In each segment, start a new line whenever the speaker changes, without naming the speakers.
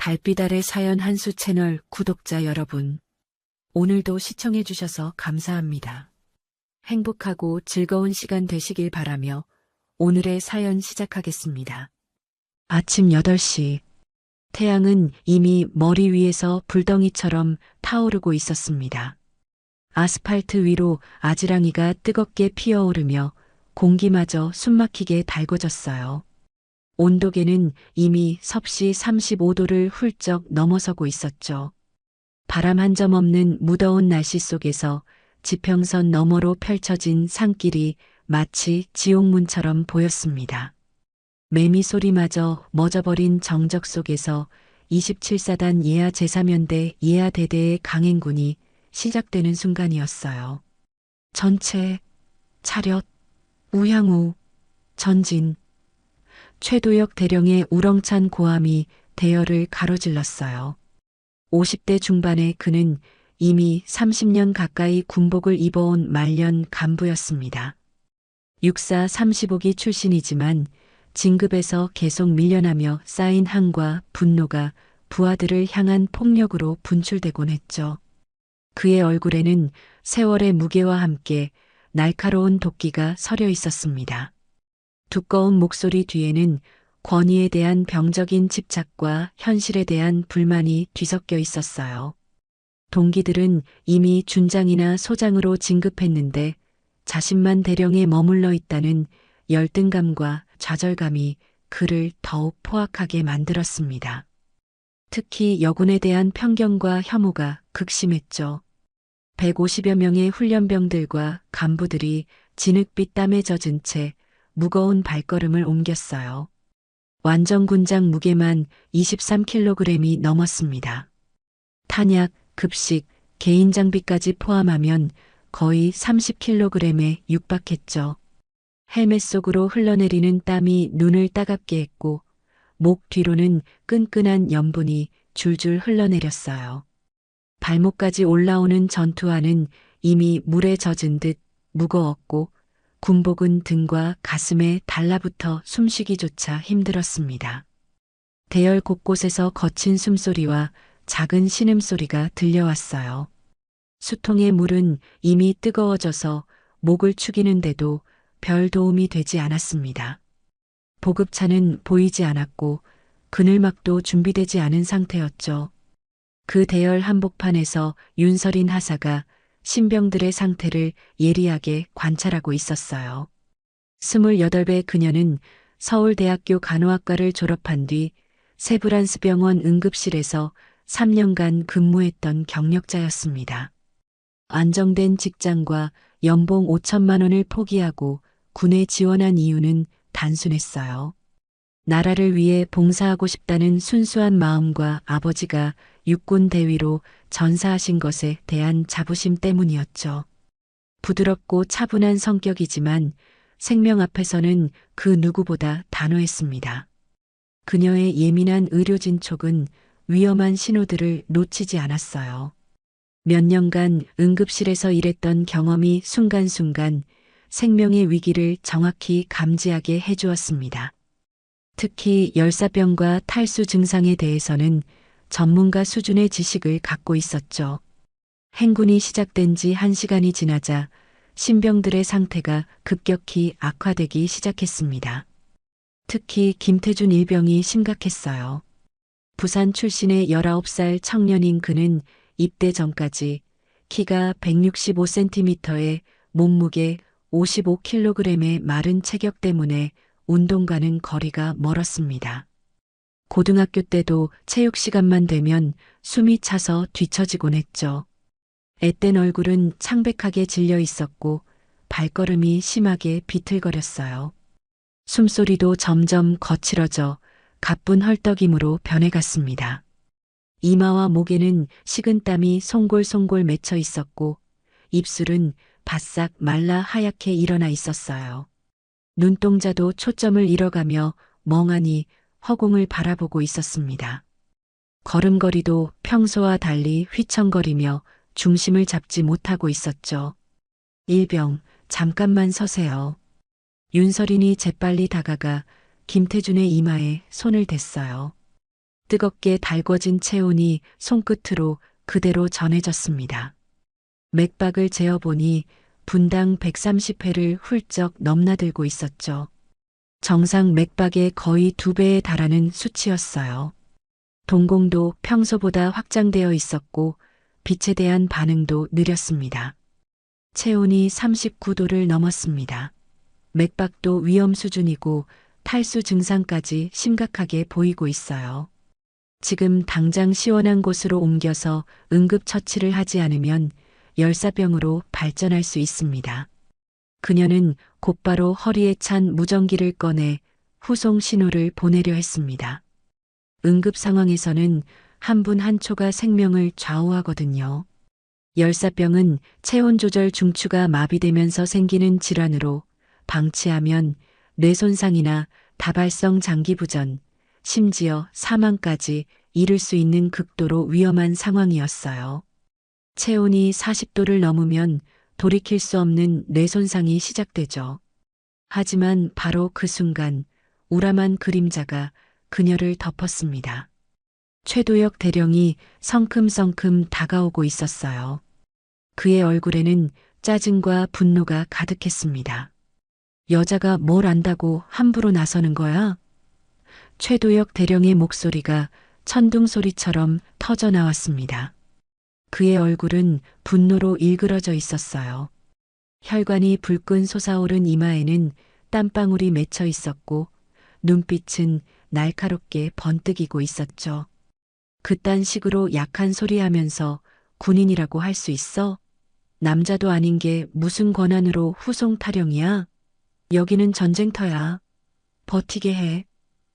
달빛 아래 사연 한수 채널 구독자 여러분, 오늘도 시청해주셔서 감사합니다. 행복하고 즐거운 시간 되시길 바라며 오늘의 사연 시작하겠습니다. 아침 8시, 태양은 이미 머리 위에서 불덩이처럼 타오르고 있었습니다. 아스팔트 위로 아지랑이가 뜨겁게 피어오르며 공기마저 숨막히게 달궈졌어요. 온도계는 이미 섭씨 35도를 훌쩍 넘어서고 있었죠. 바람 한 점 없는 무더운 날씨 속에서 지평선 너머로 펼쳐진 산길이 마치 지옥문처럼 보였습니다. 매미 소리마저 멎어버린 정적 속에서 27사단 예하 제3연대 예하 대대의 강행군이 시작되는 순간이었어요. 전체, 차렷, 우향우, 전진. 최도혁 대령의 우렁찬 고함이 대열을 가로질렀어요. 50대 중반의 그는 이미 30년 가까이 군복을 입어온 말년 간부였습니다. 육사 35기 출신이지만 진급에서 계속 밀려나며 쌓인 항과 분노가 부하들을 향한 폭력으로 분출되곤 했죠. 그의 얼굴에는 세월의 무게와 함께 날카로운 도끼가 서려 있었습니다. 두꺼운 목소리 뒤에는 권위에 대한 병적인 집착과 현실에 대한 불만이 뒤섞여 있었어요. 동기들은 이미 준장이나 소장으로 진급했는데 자신만 대령에 머물러 있다는 열등감과 좌절감이 그를 더욱 포악하게 만들었습니다. 특히 여군에 대한 편견과 혐오가 극심했죠. 150여 명의 훈련병들과 간부들이 진흙빛 땀에 젖은 채 무거운 발걸음을 옮겼어요. 완전군장 무게만 23kg이 넘었습니다. 탄약, 급식, 개인 장비까지 포함하면 거의 30kg에 육박했죠. 헬멧 속으로 흘러내리는 땀이 눈을 따갑게 했고 목 뒤로는 끈끈한 염분이 줄줄 흘러내렸어요. 발목까지 올라오는 전투화는 이미 물에 젖은 듯 무거웠고 군복은 등과 가슴에 달라붙어 숨쉬기조차 힘들었습니다. 대열 곳곳에서 거친 숨소리와 작은 신음소리가 들려왔어요. 수통의 물은 이미 뜨거워져서 목을 축이는데도 별 도움이 되지 않았습니다. 보급차는 보이지 않았고 그늘막도 준비되지 않은 상태였죠. 그 대열 한복판에서 윤설인 하사가 신병들의 상태를 예리하게 관찰하고 있었어요. 28배 그녀는 서울대학교 간호학과를 졸업한 뒤 세브란스병원 응급실에서 3년간 근무했던 경력자였습니다. 안정된 직장과 연봉 5천만 원을 포기하고 군에 지원한 이유는 단순했어요. 나라를 위해 봉사하고 싶다는 순수한 마음과 아버지가 육군 대위로 전사하신 것에 대한 자부심 때문이었죠. 부드럽고 차분한 성격이지만 생명 앞에서는 그 누구보다 단호했습니다. 그녀의 예민한 의료진 촉은 위험한 신호들을 놓치지 않았어요. 몇 년간 응급실에서 일했던 경험이 순간순간 생명의 위기를 정확히 감지하게 해주었습니다. 특히 열사병과 탈수 증상에 대해서는 전문가 수준의 지식을 갖고 있었죠. 행군이 시작된 지 1시간이 지나자 신병들의 상태가 급격히 악화되기 시작했습니다. 특히 김태준 일병이 심각했어요. 부산 출신의 19살 청년인 그는 입대 전까지 키가 165cm에 몸무게 55kg의 마른 체격 때문에 운동과는 거리가 멀었습니다. 고등학교 때도 체육 시간만 되면 숨이 차서 뒤처지곤 했죠. 앳된 얼굴은 창백하게 질려 있었고 발걸음이 심하게 비틀거렸어요. 숨소리도 점점 거칠어져 가쁜 헐떡임으로 변해갔습니다. 이마와 목에는 식은땀이 송골송골 맺혀 있었고 입술은 바싹 말라 하얗게 일어나 있었어요. 눈동자도 초점을 잃어가며 멍하니 허공을 바라보고 있었습니다. 걸음걸이도 평소와 달리 휘청거리며 중심을 잡지 못하고 있었죠. 일병, 잠깐만 서세요. 윤설인이 재빨리 다가가 김태준의 이마에 손을 댔어요. 뜨겁게 달궈진 체온이 손끝으로 그대로 전해졌습니다. 맥박을 재어보니 분당 130회를 훌쩍 넘나들고 있었죠. 정상 맥박의 거의 2배에 달하는 수치였어요. 동공도 평소보다 확장되어 있었고 빛에 대한 반응도 느렸습니다. 체온이 39도를 넘었습니다. 맥박도 위험 수준이고 탈수 증상까지 심각하게 보이고 있어요. 지금 당장 시원한 곳으로 옮겨서 응급처치를 하지 않으면 열사병으로 발전할 수 있습니다. 그녀는 곧바로 허리에 찬 무전기를 꺼내 후송 신호를 보내려 했습니다. 응급 상황에서는 한 분 한 초가 생명을 좌우하거든요. 열사병은 체온 조절 중추가 마비되면서 생기는 질환으로 방치하면 뇌 손상이나 다발성 장기 부전, 심지어 사망까지 이를 수 있는 극도로 위험한 상황이었어요. 체온이 40도를 넘으면 돌이킬 수 없는 뇌 손상이 시작되죠. 하지만 바로 그 순간 우람한 그림자가 그녀를 덮었습니다. 최도혁 대령이 성큼성큼 다가오고 있었어요. 그의 얼굴에는 짜증과 분노가 가득했습니다. 여자가 뭘 안다고 함부로 나서는 거야? 최도혁 대령의 목소리가 천둥 소리처럼 터져 나왔습니다. 그의 얼굴은 분노로 일그러져 있었어요. 혈관이 불끈 솟아오른 이마에는 땀방울이 맺혀 있었고 눈빛은 날카롭게 번뜩이고 있었죠. 그딴 식으로 약한 소리 하면서 군인이라고 할 수 있어? 남자도 아닌 게 무슨 권한으로 후송 타령이야? 여기는 전쟁터야. 버티게 해.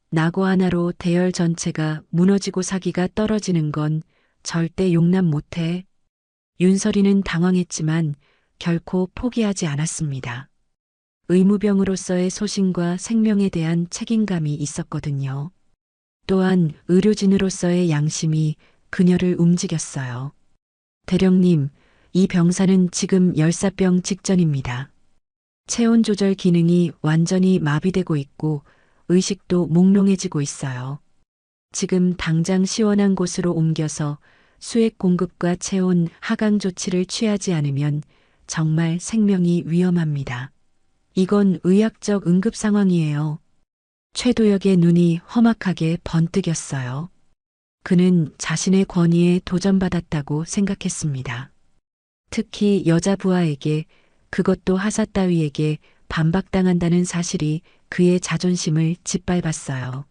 낙오 하나로 대열 전체가 무너지고 사기가 떨어지는 건 절대 용납 못해. 윤설이는 당황했지만 결코 포기하지 않았습니다. 의무병으로서의 소신과 생명에 대한 책임감이 있었거든요. 또한 의료진으로서의 양심이 그녀를 움직였어요. 대령님, 이 병사는 지금 열사병 직전입니다. 체온 조절 기능이 완전히 마비되고 있고 의식도 몽롱해지고 있어요. 지금 당장 시원한 곳으로 옮겨서 수액 공급과 체온 하강 조치를 취하지 않으면 정말 생명이 위험합니다. 이건 의학적 응급 상황이에요. 최도혁의 눈이 험악하게 번뜩였어요. 그는 자신의 권위에 도전받았다고 생각했습니다. 특히 여자 부하에게, 그것도 하사 따위에게 반박당한다는 사실이 그의 자존심을 짓밟았어요.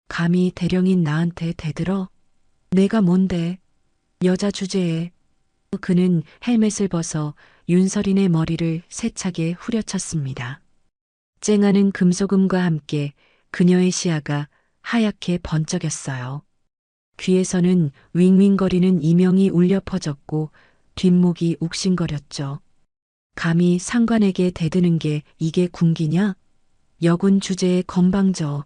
감히 대령인 나한테 대들어? 내가 뭔데? 여자 주제에. 그는 헬멧을 벗어 윤설인의 머리를 세차게 후려쳤습니다. 쨍하는 금소금과 함께 그녀의 시야가 하얗게 번쩍였어요. 귀에서는 윙윙거리는 이명이 울려 퍼졌고 뒷목이 욱신거렸죠. 감히 상관에게 대드는 게 이게 군기냐? 여군 주제에 건방져.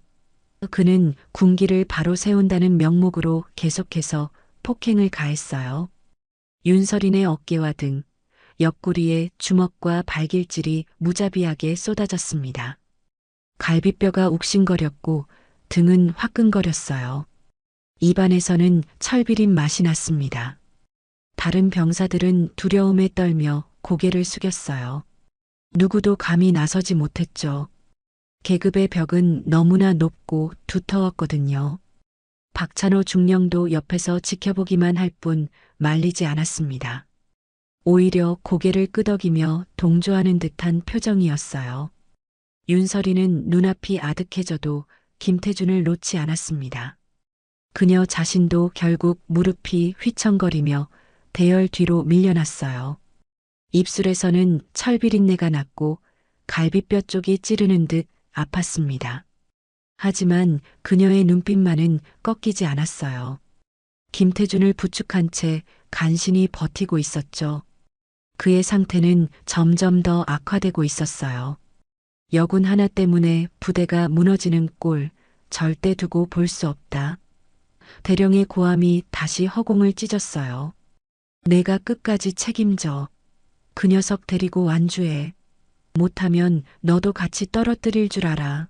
그는 군기를 바로 세운다는 명목으로 계속해서 폭행을 가했어요. 윤설인의 어깨와 등, 옆구리에 주먹과 발길질이 무자비하게 쏟아졌습니다. 갈비뼈가 욱신거렸고 등은 화끈거렸어요. 입안에서는 철비린 맛이 났습니다. 다른 병사들은 두려움에 떨며 고개를 숙였어요. 누구도 감히 나서지 못했죠. 계급의 벽은 너무나 높고 두터웠거든요. 박찬호 중령도 옆에서 지켜보기만 할 뿐 말리지 않았습니다. 오히려 고개를 끄덕이며 동조하는 듯한 표정이었어요. 윤설이는 눈앞이 아득해져도 김태준을 놓지 않았습니다. 그녀 자신도 결국 무릎이 휘청거리며 대열 뒤로 밀려났어요. 입술에서는 철비린내가 났고 갈비뼈 쪽이 찌르는 듯 아팠습니다. 하지만 그녀의 눈빛만은 꺾이지 않았어요. 김태준을 부축한 채 간신히 버티고 있었죠. 그의 상태는 점점 더 악화되고 있었어요. 여군 하나 때문에 부대가 무너지는 꼴 절대 두고 볼 수 없다. 대령의 고함이 다시 허공을 찢었어요. 내가 끝까지 책임져. 그 녀석 데리고 완주해. 못하면 너도 같이 떨어뜨릴 줄 알아.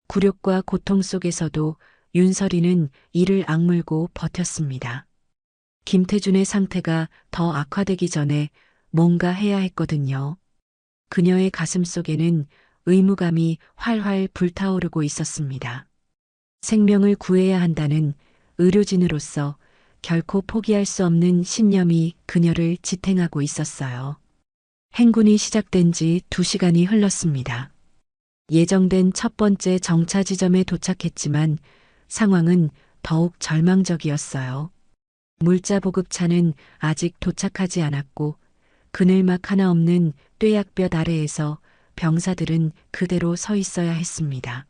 굴욕과 고통 속에서도 윤설이는 이를 악물고 버텼습니다. 김태준의 상태가 더 악화되기 전에 뭔가 해야 했거든요. 그녀의 가슴 속에는 의무감이 활활 불타오르고 있었습니다. 생명을 구해야 한다는 의료진으로서 결코 포기할 수 없는 신념이 그녀를 지탱하고 있었어요. 행군이 시작된 지 2시간이 흘렀습니다. 예정된 첫 번째 정차 지점에 도착했지만 상황은 더욱 절망적이었어요. 물자 보급차는 아직 도착하지 않았고 그늘막 하나 없는 뙤약볕 아래에서 병사들은 그대로 서 있어야 했습니다.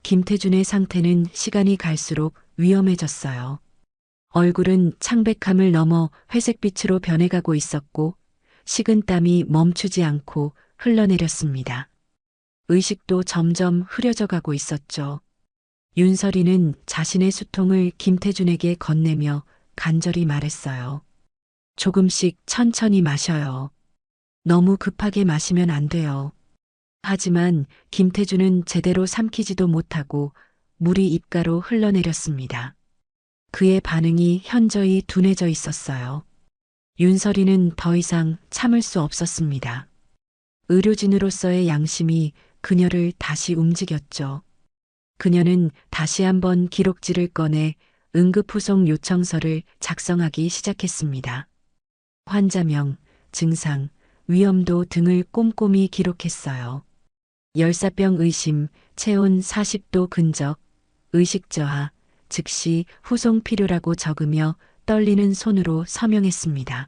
김태준의 상태는 시간이 갈수록 위험해졌어요. 얼굴은 창백함을 넘어 회색빛으로 변해가고 있었고 식은땀이 멈추지 않고 흘러내렸습니다. 의식도 점점 흐려져 가고 있었죠. 윤설이는 자신의 수통을 김태준에게 건네며 간절히 말했어요. 조금씩 천천히 마셔요. 너무 급하게 마시면 안 돼요. 하지만 김태준은 제대로 삼키지도 못하고 물이 입가로 흘러내렸습니다. 그의 반응이 현저히 둔해져 있었어요. 윤설이는 더 이상 참을 수 없었습니다. 의료진으로서의 양심이 그녀를 다시 움직였죠. 그녀는 다시 한번 기록지를 꺼내 응급후송 요청서를 작성하기 시작했습니다. 환자명, 증상, 위험도 등을 꼼꼼히 기록했어요. 열사병 의심, 체온 40도 근적, 의식 저하, 즉시 후송 필요라고 적으며 떨리는 손으로 서명했습니다.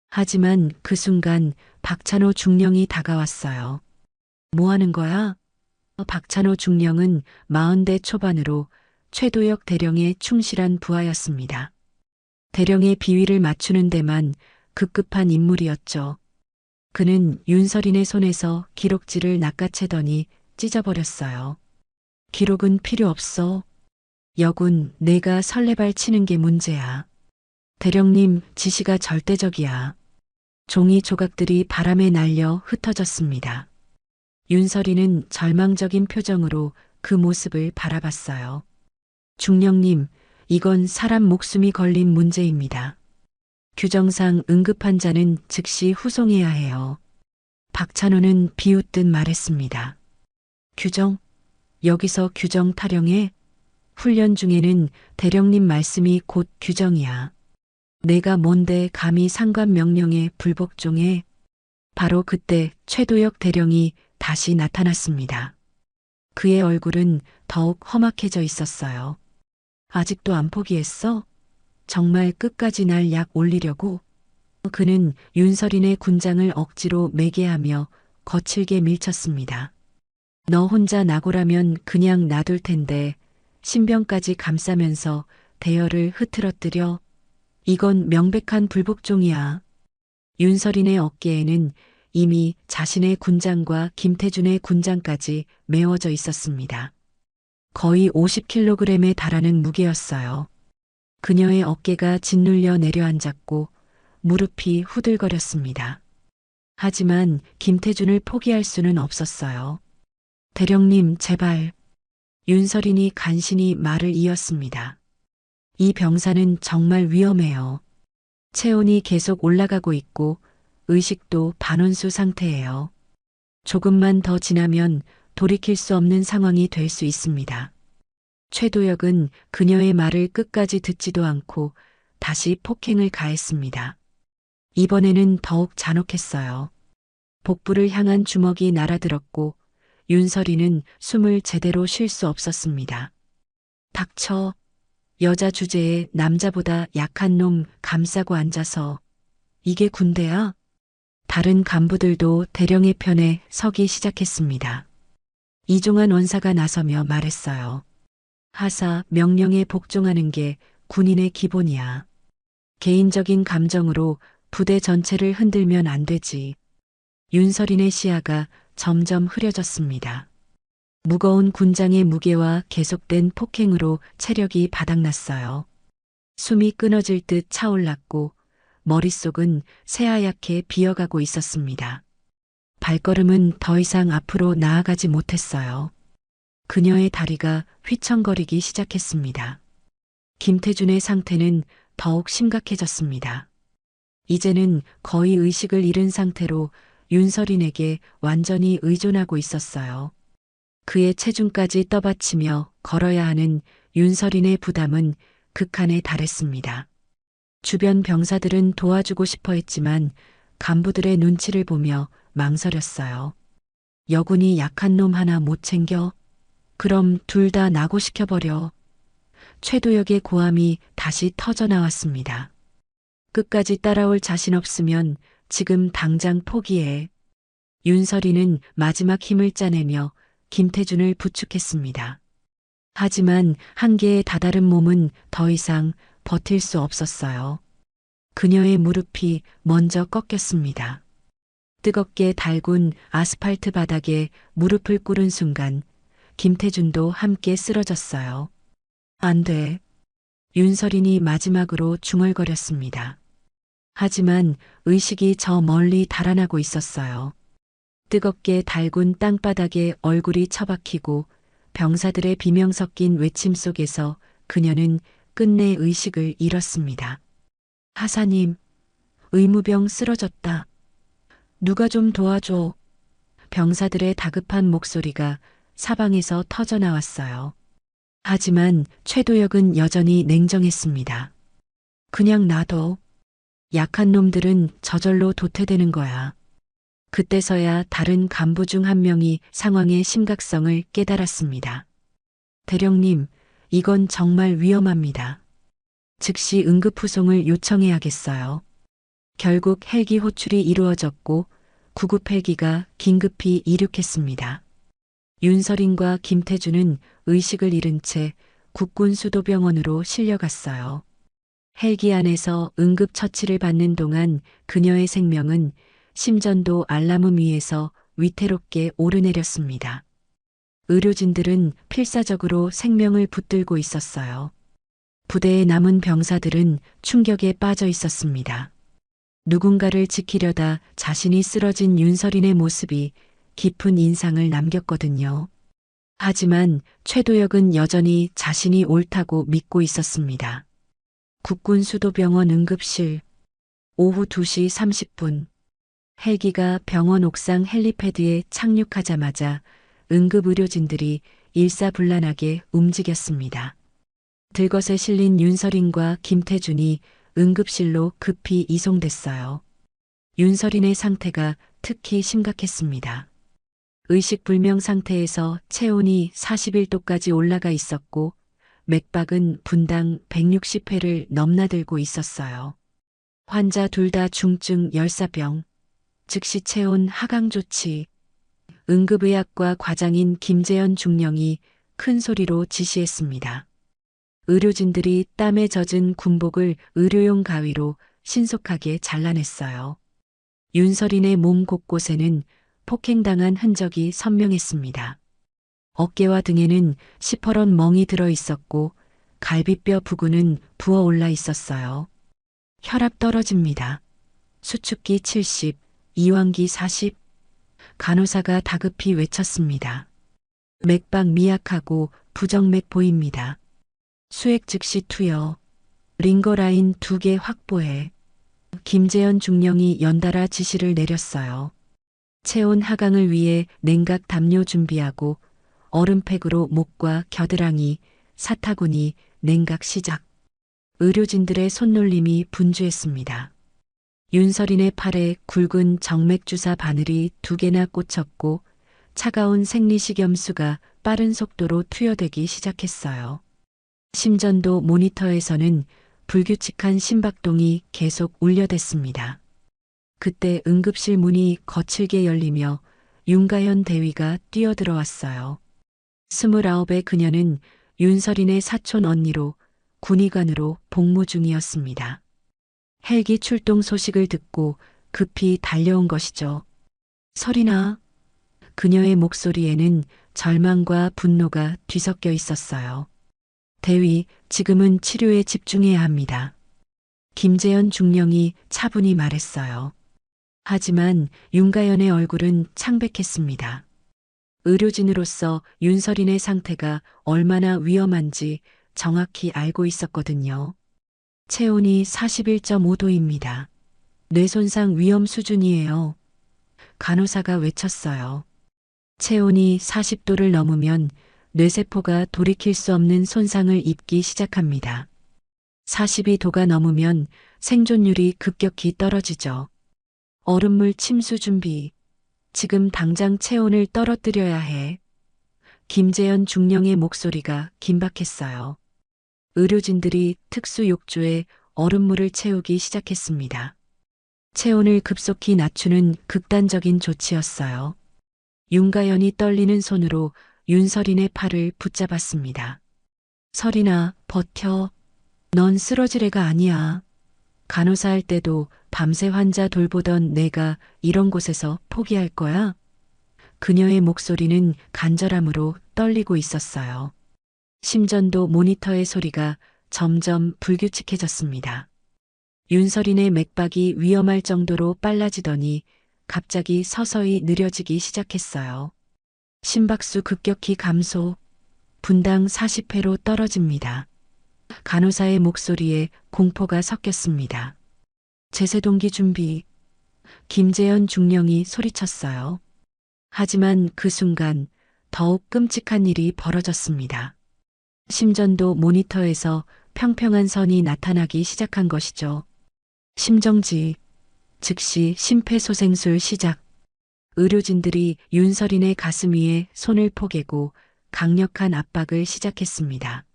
하지만 그 순간 박찬호 중령이 다가왔어요. 뭐 하는 거야? 박찬호 중령은 40대 초반으로 최도혁 대령의 충실한 부하였습니다. 대령의 비위를 맞추는 데만 급급한 인물이었죠. 그는 윤설인의 손에서 기록지를 낚아채더니 찢어버렸어요. 기록은 필요 없어. 여군, 내가 설레발 치는 게 문제야. 대령님, 지시가 절대적이야. 종이 조각들이 바람에 날려 흩어졌습니다. 윤설이는 절망적인 표정으로 그 모습을 바라봤어요. 중령님, 이건 사람 목숨이 걸린 문제입니다. 규정상 응급환자는 즉시 후송해야 해요. 박찬호는 비웃듯 말했습니다. 규정? 여기서 규정 타령해? 훈련 중에는 대령님 말씀이 곧 규정이야. 내가 뭔데 감히 상관 명령에 불복종해? 바로 그때 최도혁 대령이 다시 나타났습니다. 그의 얼굴은 더욱 험악해져 있었어요. 아직도 안 포기했어? 정말 끝까지 날 약 올리려고? 그는 윤설인의 군장을 억지로 매게 하며 거칠게 밀쳤습니다. 너 혼자 낙오라면 그냥 놔둘 텐데 신병까지 감싸면서 대열을 흐트러뜨려. 이건 명백한 불복종이야. 윤설인의 어깨에는 이미 자신의 군장과 김태준의 군장까지 메워져 있었습니다. 거의 50kg에 달하는 무게였어요. 그녀의 어깨가 짓눌려 내려앉았고 무릎이 후들거렸습니다. 하지만 김태준을 포기할 수는 없었어요. 대령님, 제발. 윤설인이 간신히 말을 이었습니다. 이 병사는 정말 위험해요. 체온이 계속 올라가고 있고 의식도 반원수 상태예요. 조금만 더 지나면 돌이킬 수 없는 상황이 될 수 있습니다. 최도혁은 그녀의 말을 끝까지 듣지도 않고 다시 폭행을 가했습니다. 이번에는 더욱 잔혹했어요. 복부를 향한 주먹이 날아들었고 윤설이는 숨을 제대로 쉴 수 없었습니다. 닥쳐. 여자 주제에 남자보다 약한 놈 감싸고 앉아서. 이게 군대야? 다른 간부들도 대령의 편에 서기 시작했습니다. 이종환 원사가 나서며 말했어요. 하사 명령에 복종하는 게 군인의 기본이야. 개인적인 감정으로 부대 전체를 흔들면 안 되지. 윤설인의 시야가 점점 흐려졌습니다. 무거운 군장의 무게와 계속된 폭행으로 체력이 바닥났어요. 숨이 끊어질 듯 차올랐고 머릿속은 새하얗게 비어가고 있었습니다. 발걸음은 더 이상 앞으로 나아가지 못했어요. 그녀의 다리가 휘청거리기 시작했습니다. 김태준의 상태는 더욱 심각해졌습니다. 이제는 거의 의식을 잃은 상태로 윤설인에게 완전히 의존하고 있었어요. 그의 체중까지 떠받치며 걸어야 하는 윤설인의 부담은 극한에 달했습니다. 주변 병사들은 도와주고 싶어 했지만 간부들의 눈치를 보며 망설였어요. 여군이 약한 놈 하나 못 챙겨? 그럼 둘 다 낙오시켜버려. 최도혁의 고함이 다시 터져 나왔습니다. 끝까지 따라올 자신 없으면 지금 당장 포기해. 윤설이는 마지막 힘을 짜내며 김태준을 부축했습니다. 하지만 한계에 다다른 몸은 더 이상 버틸 수 없었어요. 그녀의 무릎이 먼저 꺾였습니다. 뜨겁게 달군 아스팔트 바닥에 무릎을 꿇은 순간 김태준도 함께 쓰러졌어요. 안 돼. 윤설인이 마지막으로 중얼거렸습니다. 하지만 의식이 저 멀리 달아나고 있었어요. 뜨겁게 달군 땅바닥에 얼굴이 처박히고 병사들의 비명 섞인 외침 속에서 그녀는 끝내 의식을 잃었습니다. 하사님, 의무병 쓰러졌다. 누가 좀 도와줘. 병사들의 다급한 목소리가 사방에서 터져 나왔어요. 하지만 최도혁은 여전히 냉정했습니다. 그냥 놔둬. 약한 놈들은 저절로 도태되는 거야. 그때서야 다른 간부 중 한 명이 상황의 심각성을 깨달았습니다. 대령님, 이건 정말 위험합니다. 즉시 응급후송을 요청해야겠어요. 결국 헬기 호출이 이루어졌고 구급 헬기가 긴급히 이륙했습니다. 윤설인과 김태준은 의식을 잃은 채 국군수도병원으로 실려갔어요. 헬기 안에서 응급처치를 받는 동안 그녀의 생명은 심전도 알람음 위에서 위태롭게 오르내렸습니다. 의료진들은 필사적으로 생명을 붙들고 있었어요. 부대에 남은 병사들은 충격에 빠져 있었습니다. 누군가를 지키려다 자신이 쓰러진 윤설인의 모습이 깊은 인상을 남겼거든요. 하지만 최도혁은 여전히 자신이 옳다고 믿고 있었습니다. 국군수도병원 응급실 오후 2시 30분 헬기가 병원 옥상 헬리패드에 착륙하자마자 응급의료진들이 일사불란하게 움직였습니다. 들것에 실린 윤설인과 김태준이 응급실로 급히 이송됐어요. 윤설인의 상태가 특히 심각했습니다. 의식불명 상태에서 체온이 41도까지 올라가 있었고 맥박은 분당 160회를 넘나들고 있었어요. 환자 둘 다 중증 열사병, 즉시 체온 하강 조치. 응급의학과 과장인 김재현 중령이 큰 소리로 지시했습니다. 의료진들이 땀에 젖은 군복을 의료용 가위로 신속하게 잘라냈어요. 윤설인의 몸 곳곳에는 폭행당한 흔적이 선명했습니다. 어깨와 등에는 시퍼런 멍이 들어 있었고 갈비뼈 부근은 부어올라 있었어요. 혈압 떨어집니다. 수축기 70, 이완기 40. 간호사가 다급히 외쳤습니다. 맥박 미약하고 부정맥 보입니다. 수액 즉시 투여. 링거라인 2개 확보해. 김재현 중령이 연달아 지시를 내렸어요. 체온 하강을 위해 냉각 담요 준비하고 얼음팩으로 목과 겨드랑이, 사타구니, 냉각 시작. 의료진들의 손놀림이 분주했습니다. 윤설인의 팔에 굵은 정맥주사 바늘이 2개나 꽂혔고 차가운 생리식염수가 빠른 속도로 투여되기 시작했어요. 심전도 모니터에서는 불규칙한 심박동이 계속 울려댔습니다. 그때 응급실 문이 거칠게 열리며 윤가현 대위가 뛰어들어왔어요. 29의 그녀는 윤설인의 사촌 언니로 군의관으로 복무 중이었습니다. 헬기 출동 소식을 듣고 급히 달려온 것이죠. 설인아. 그녀의 목소리에는 절망과 분노가 뒤섞여 있었어요. 대위, 지금은 치료에 집중해야 합니다. 김재현 중령이 차분히 말했어요. 하지만 윤가연의 얼굴은 창백했습니다. 의료진으로서 윤서린의 상태가 얼마나 위험한지 정확히 알고 있었거든요. 체온이 41.5도입니다. 뇌손상 위험 수준이에요. 간호사가 외쳤어요. 체온이 40도를 넘으면 뇌세포가 돌이킬 수 없는 손상을 입기 시작합니다. 42도가 넘으면 생존율이 급격히 떨어지죠. 얼음물 침수 준비. 지금 당장 체온을 떨어뜨려야 해. 김재현 중령의 목소리가 긴박했어요. 의료진들이 특수 욕조에 얼음물을 채우기 시작했습니다. 체온을 급속히 낮추는 극단적인 조치였어요. 윤가연이 떨리는 손으로 윤서린의 팔을 붙잡았습니다. 서린아, 버텨. 넌 쓰러질 애가 아니야. 간호사 할 때도 밤새 환자 돌보던 내가 이런 곳에서 포기할 거야? 그녀의 목소리는 간절함으로 떨리고 있었어요. 심전도 모니터의 소리가 점점 불규칙해졌습니다. 윤서린의 맥박이 위험할 정도로 빨라지더니 갑자기 서서히 느려지기 시작했어요. 심박수 급격히 감소, 분당 40회로 떨어집니다. 간호사의 목소리에 공포가 섞였습니다. 제세동기 준비. 김재현 중령이 소리쳤어요. 하지만 그 순간 더욱 끔찍한 일이 벌어졌습니다. 심전도 모니터에서 평평한 선이 나타나기 시작한 것이죠. 심정지. 즉시 심폐소생술 시작. 의료진들이 윤서린의 가슴 위에 손을 포개고 강력한 압박을 시작했습니다.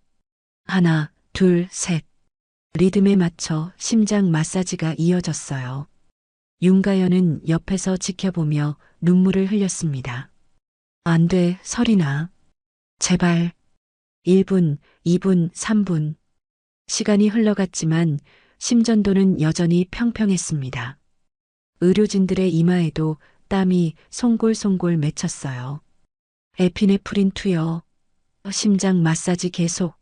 하나, 둘, 셋. 리듬에 맞춰 심장 마사지가 이어졌어요. 윤가연은 옆에서 지켜보며 눈물을 흘렸습니다. 안 돼, 서린아. 제발. 1분, 2분, 3분. 시간이 흘러갔지만 심전도는 여전히 평평했습니다. 의료진들의 이마에도 땀이 송골송골 맺혔어요. 에피네프린 투여. 심장 마사지 계속.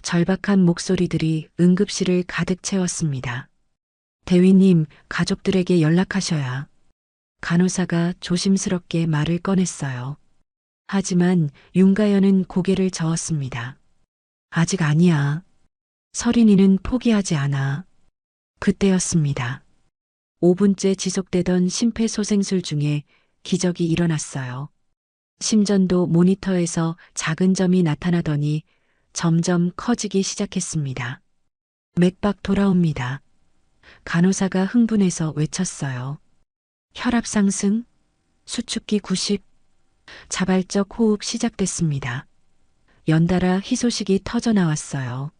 절박한 목소리들이 응급실을 가득 채웠습니다. 대위님, 가족들에게 연락하셔야. 간호사가 조심스럽게 말을 꺼냈어요. 하지만 윤가연은 고개를 저었습니다. 아직 아니야. 서린이는 포기하지 않아. 그때였습니다. 5분째 지속되던 심폐소생술 중에 기적이 일어났어요. 심전도 모니터에서 작은 점이 나타나더니 점점 커지기 시작했습니다. 맥박 돌아옵니다. 간호사가 흥분해서 외쳤어요. 혈압 상승, 수축기 90, 자발적 호흡 시작됐습니다. 연달아 희소식이 터져 나왔어요.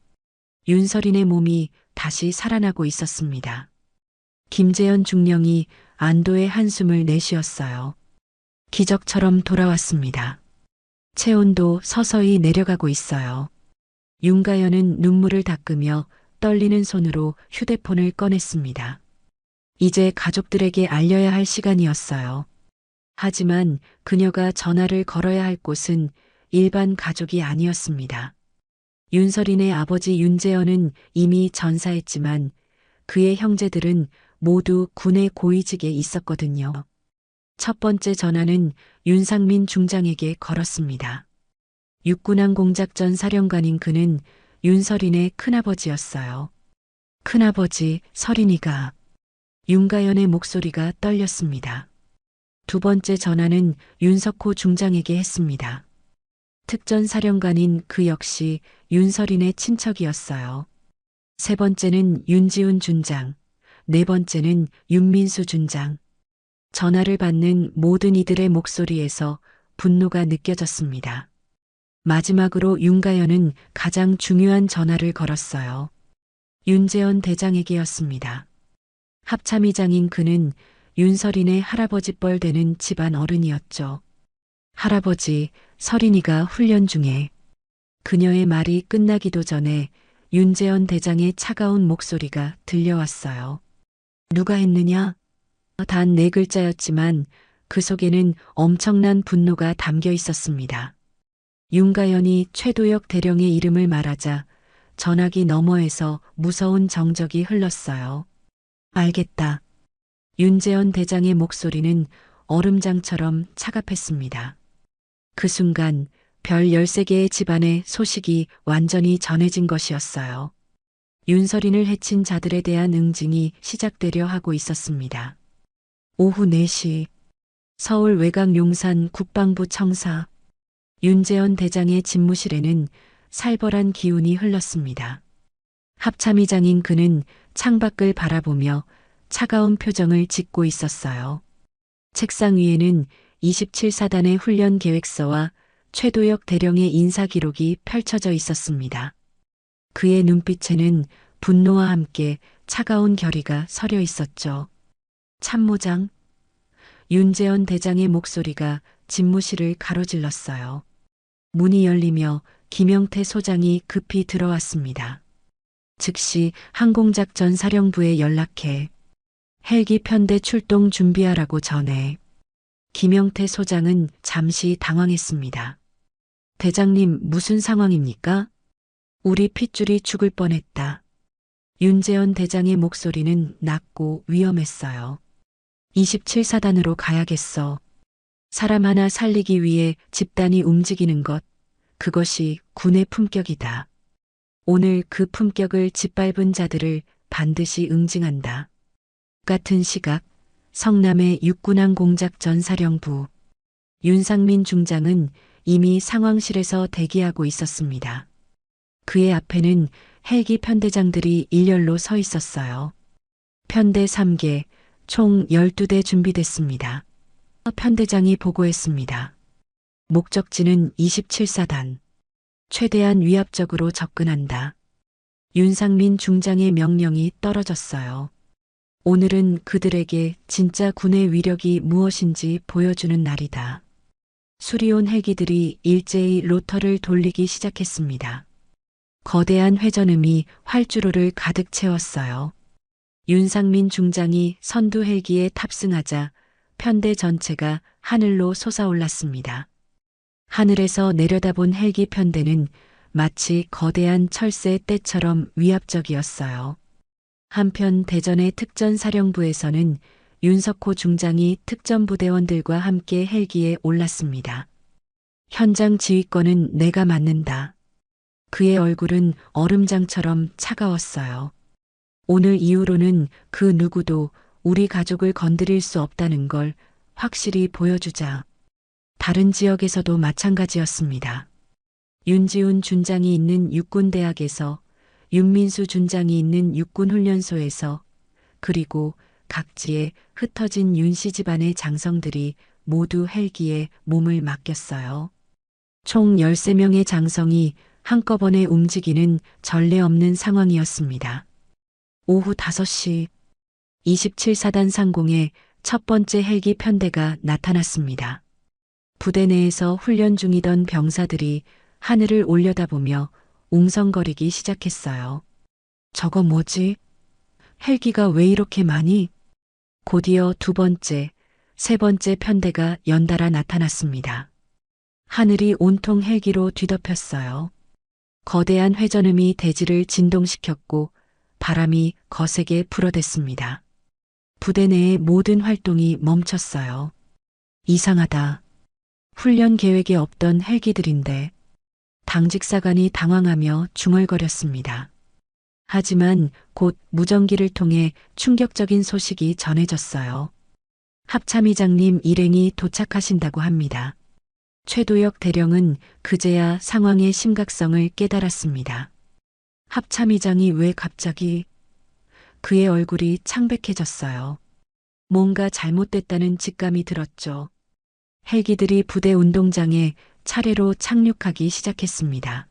윤서린의 몸이 다시 살아나고 있었습니다. 김재현 중령이 안도의 한숨을 내쉬었어요. 기적처럼 돌아왔습니다. 체온도 서서히 내려가고 있어요. 윤가연은 눈물을 닦으며 떨리는 손으로 휴대폰을 꺼냈습니다. 이제 가족들에게 알려야 할 시간이었어요. 하지만 그녀가 전화를 걸어야 할 곳은 일반 가족이 아니었습니다. 윤서린의 아버지 윤재현은 이미 전사했지만 그의 형제들은 모두 군의 고위직에 있었거든요. 첫 번째 전화는 윤상민 중장에게 걸었습니다. 육군항공작전 사령관인 그는 윤서린의 큰아버지였어요. 큰아버지, 서린이가. 윤가연의 목소리가 떨렸습니다. 두 번째 전화는 윤석호 중장에게 했습니다. 특전사령관인 그 역시 윤서린의 친척이었어요. 세 번째는 윤지훈 준장, 네 번째는 윤민수 준장. 전화를 받는 모든 이들의 목소리에서 분노가 느껴졌습니다. 마지막으로 윤가연은 가장 중요한 전화를 걸었어요. 윤재현 대장에게였습니다. 합참의장인 그는 윤서린의 할아버지 뻘 되는 집안 어른이었죠. 할아버지, 서린이가 훈련 중에. 그녀의 말이 끝나기도 전에 윤재현 대장의 차가운 목소리가 들려왔어요. 누가 했느냐? 단 네 글자였지만 그 속에는 엄청난 분노가 담겨 있었습니다. 윤가연이 최도혁 대령의 이름을 말하자 전화기 너머에서 무서운 정적이 흘렀어요. 알겠다. 윤재현 대장의 목소리는 얼음장처럼 차갑했습니다. 그 순간 별 13개의 집안의 소식이 완전히 전해진 것이었어요. 윤서린을 해친 자들에 대한 응징이 시작되려 하고 있었습니다. 오후 4시 서울 외곽 용산 국방부 청사 윤재현 대장의 집무실에는 살벌한 기운이 흘렀습니다. 합참의장인 그는 창밖을 바라보며 차가운 표정을 짓고 있었어요. 책상 위에는 27사단의 훈련 계획서와 최도혁 대령의 인사 기록이 펼쳐져 있었습니다. 그의 눈빛에는 분노와 함께 차가운 결의가 서려 있었죠. 참모장, 윤재현 대장의 목소리가 집무실을 가로질렀어요. 문이 열리며 김영태 소장이 급히 들어왔습니다. 즉시 항공작전 사령부에 연락해 헬기 편대 출동 준비하라고 전해. 김영태 소장은 잠시 당황했습니다. 대장님, 무슨 상황입니까? 우리 핏줄이 죽을 뻔했다. 윤재현 대장의 목소리는 낮고 위험했어요. 27사단으로 가야겠어. 사람 하나 살리기 위해 집단이 움직이는 것, 그것이 군의 품격이다. 오늘 그 품격을 짓밟은 자들을 반드시 응징한다. 같은 시각 성남의 육군항공작전 사령부 윤상민 중장은 이미 상황실에서 대기하고 있었습니다. 그의 앞에는 헬기 편대장들이 일렬로 서 있었어요. 편대 3개, 총 12대 준비됐습니다. 편대장이 보고했습니다. 목적지는 27사단. 최대한 위압적으로 접근한다. 윤상민 중장의 명령이 떨어졌어요. 오늘은 그들에게 진짜 군의 위력이 무엇인지 보여주는 날이다. 수리온 헬기들이 일제히 로터를 돌리기 시작했습니다. 거대한 회전음이 활주로를 가득 채웠어요. 윤상민 중장이 선두 헬기에 탑승하자 편대 전체가 하늘로 솟아올랐습니다. 하늘에서 내려다본 헬기 편대는 마치 거대한 철새 떼처럼 위압적이었어요. 한편 대전의 특전사령부에서는 윤석호 중장이 특전부대원들과 함께 헬기에 올랐습니다. 현장 지휘권은 내가 맡는다. 그의 얼굴은 얼음장처럼 차가웠어요. 오늘 이후로는 그 누구도 우리 가족을 건드릴 수 없다는 걸 확실히 보여주자. 다른 지역에서도 마찬가지였습니다. 윤지훈 준장이 있는 육군대학에서, 윤민수 준장이 있는 육군훈련소에서, 그리고 각지에 흩어진 윤씨 집안의 장성들이 모두 헬기에 몸을 맡겼어요. 총 13명의 장성이 한꺼번에 움직이는 전례 없는 상황이었습니다. 오후 5시 27사단 상공에 첫 번째 헬기 편대가 나타났습니다. 부대 내에서 훈련 중이던 병사들이 하늘을 올려다보며 웅성거리기 시작했어요. 저거 뭐지? 헬기가 왜 이렇게 많이? 곧이어 두 번째, 세 번째 편대가 연달아 나타났습니다. 하늘이 온통 헬기로 뒤덮였어요. 거대한 회전음이 대지를 진동시켰고 바람이 거세게 불어댔습니다. 부대 내의 모든 활동이 멈췄어요. 이상하다. 훈련 계획에 없던 헬기들인데. 당직사관이 당황하며 중얼거렸습니다. 하지만 곧 무전기를 통해 충격적인 소식이 전해졌어요. 합참의장님 일행이 도착하신다고 합니다. 최도혁 대령은 그제야 상황의 심각성을 깨달았습니다. 합참의장이 왜 갑자기? 그의 얼굴이 창백해졌어요. 뭔가 잘못됐다는 직감이 들었죠. 헬기들이 부대 운동장에 차례로 착륙하기 시작했습니다.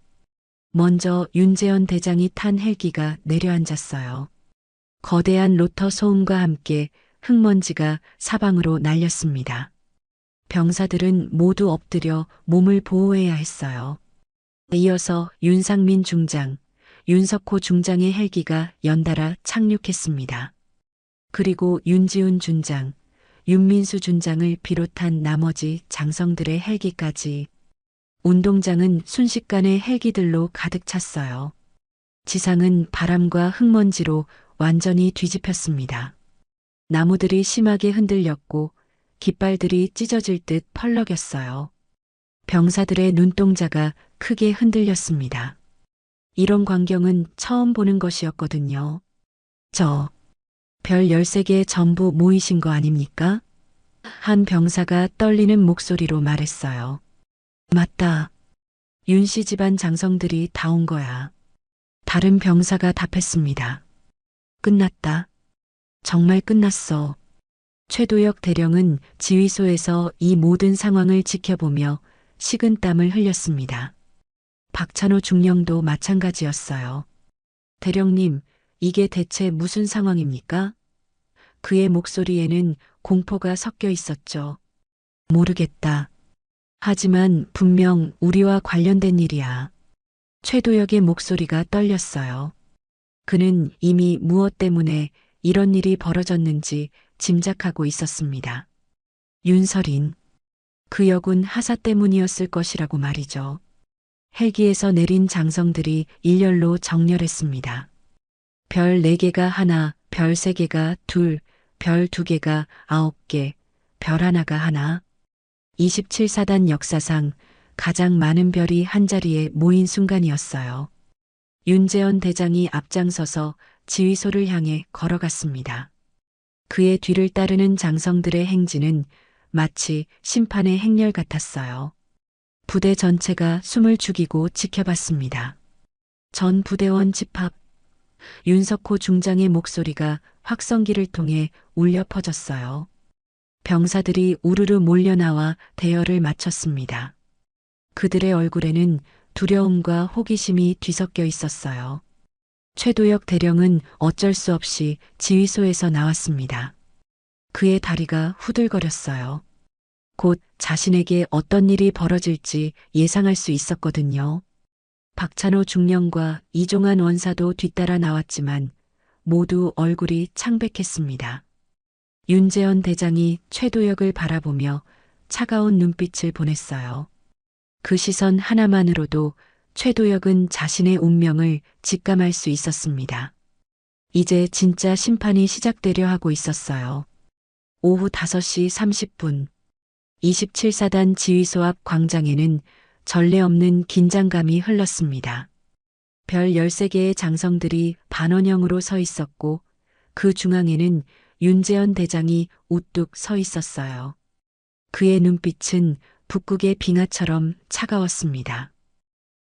먼저 윤재현 대장이 탄 헬기가 내려앉았어요. 거대한 로터 소음과 함께 흙먼지가 사방으로 날렸습니다. 병사들은 모두 엎드려 몸을 보호해야 했어요. 이어서 윤상민 중장, 윤석호 중장의 헬기가 연달아 착륙했습니다. 그리고 윤지훈 준장, 윤민수 준장을 비롯한 나머지 장성들의 헬기까지. 운동장은 순식간에 헬기들로 가득 찼어요. 지상은 바람과 흙먼지로 완전히 뒤집혔습니다. 나무들이 심하게 흔들렸고 깃발들이 찢어질 듯 펄럭였어요. 병사들의 눈동자가 크게 흔들렸습니다. 이런 광경은 처음 보는 것이었거든요. 별 13개 전부 모이신 거 아닙니까? 한 병사가 떨리는 목소리로 말했어요. 맞다. 윤씨 집안 장성들이 다 온 거야. 다른 병사가 답했습니다. 끝났다. 정말 끝났어. 최도혁 대령은 지휘소에서 이 모든 상황을 지켜보며 식은땀을 흘렸습니다. 박찬호 중령도 마찬가지였어요. 대령님, 이게 대체 무슨 상황입니까? 그의 목소리에는 공포가 섞여 있었죠. 모르겠다. 하지만 분명 우리와 관련된 일이야. 최도혁의 목소리가 떨렸어요. 그는 이미 무엇 때문에 이런 일이 벌어졌는지 짐작하고 있었습니다. 윤설인. 그 역은 하사 때문이었을 것이라고 말이죠. 헬기에서 내린 장성들이 일렬로 정렬했습니다. 별 4개가 하나, 별 3개가 둘, 별 2개가 9개, 별 하나가 하나. 27사단 역사상 가장 많은 별이 한자리에 모인 순간이었어요. 윤재현 대장이 앞장서서 지휘소를 향해 걸어갔습니다. 그의 뒤를 따르는 장성들의 행진은 마치 심판의 행렬 같았어요. 부대 전체가 숨을 죽이고 지켜봤습니다. 전 부대원 집합. 윤석호 중장의 목소리가 확성기를 통해 울려 퍼졌어요. 병사들이 우르르 몰려나와 대열을 마쳤습니다. 그들의 얼굴에는 두려움과 호기심이 뒤섞여 있었어요. 최도혁 대령은 어쩔 수 없이 지휘소에서 나왔습니다. 그의 다리가 후들거렸어요. 곧 자신에게 어떤 일이 벌어질지 예상할 수 있었거든요. 박찬호 중령과 이종환 원사도 뒤따라 나왔지만 모두 얼굴이 창백했습니다. 윤재현 대장이 최도혁을 바라보며 차가운 눈빛을 보냈어요. 그 시선 하나만으로도 최도혁은 자신의 운명을 직감할 수 있었습니다. 이제 진짜 심판이 시작되려 하고 있었어요. 오후 5시 30분. 27사단 지휘소 앞 광장에는 전례 없는 긴장감이 흘렀습니다. 별 13개의 장성들이 반원형으로 서 있었고 그 중앙에는 윤재현 대장이 우뚝 서 있었어요. 그의 눈빛은 북극의 빙하처럼 차가웠습니다.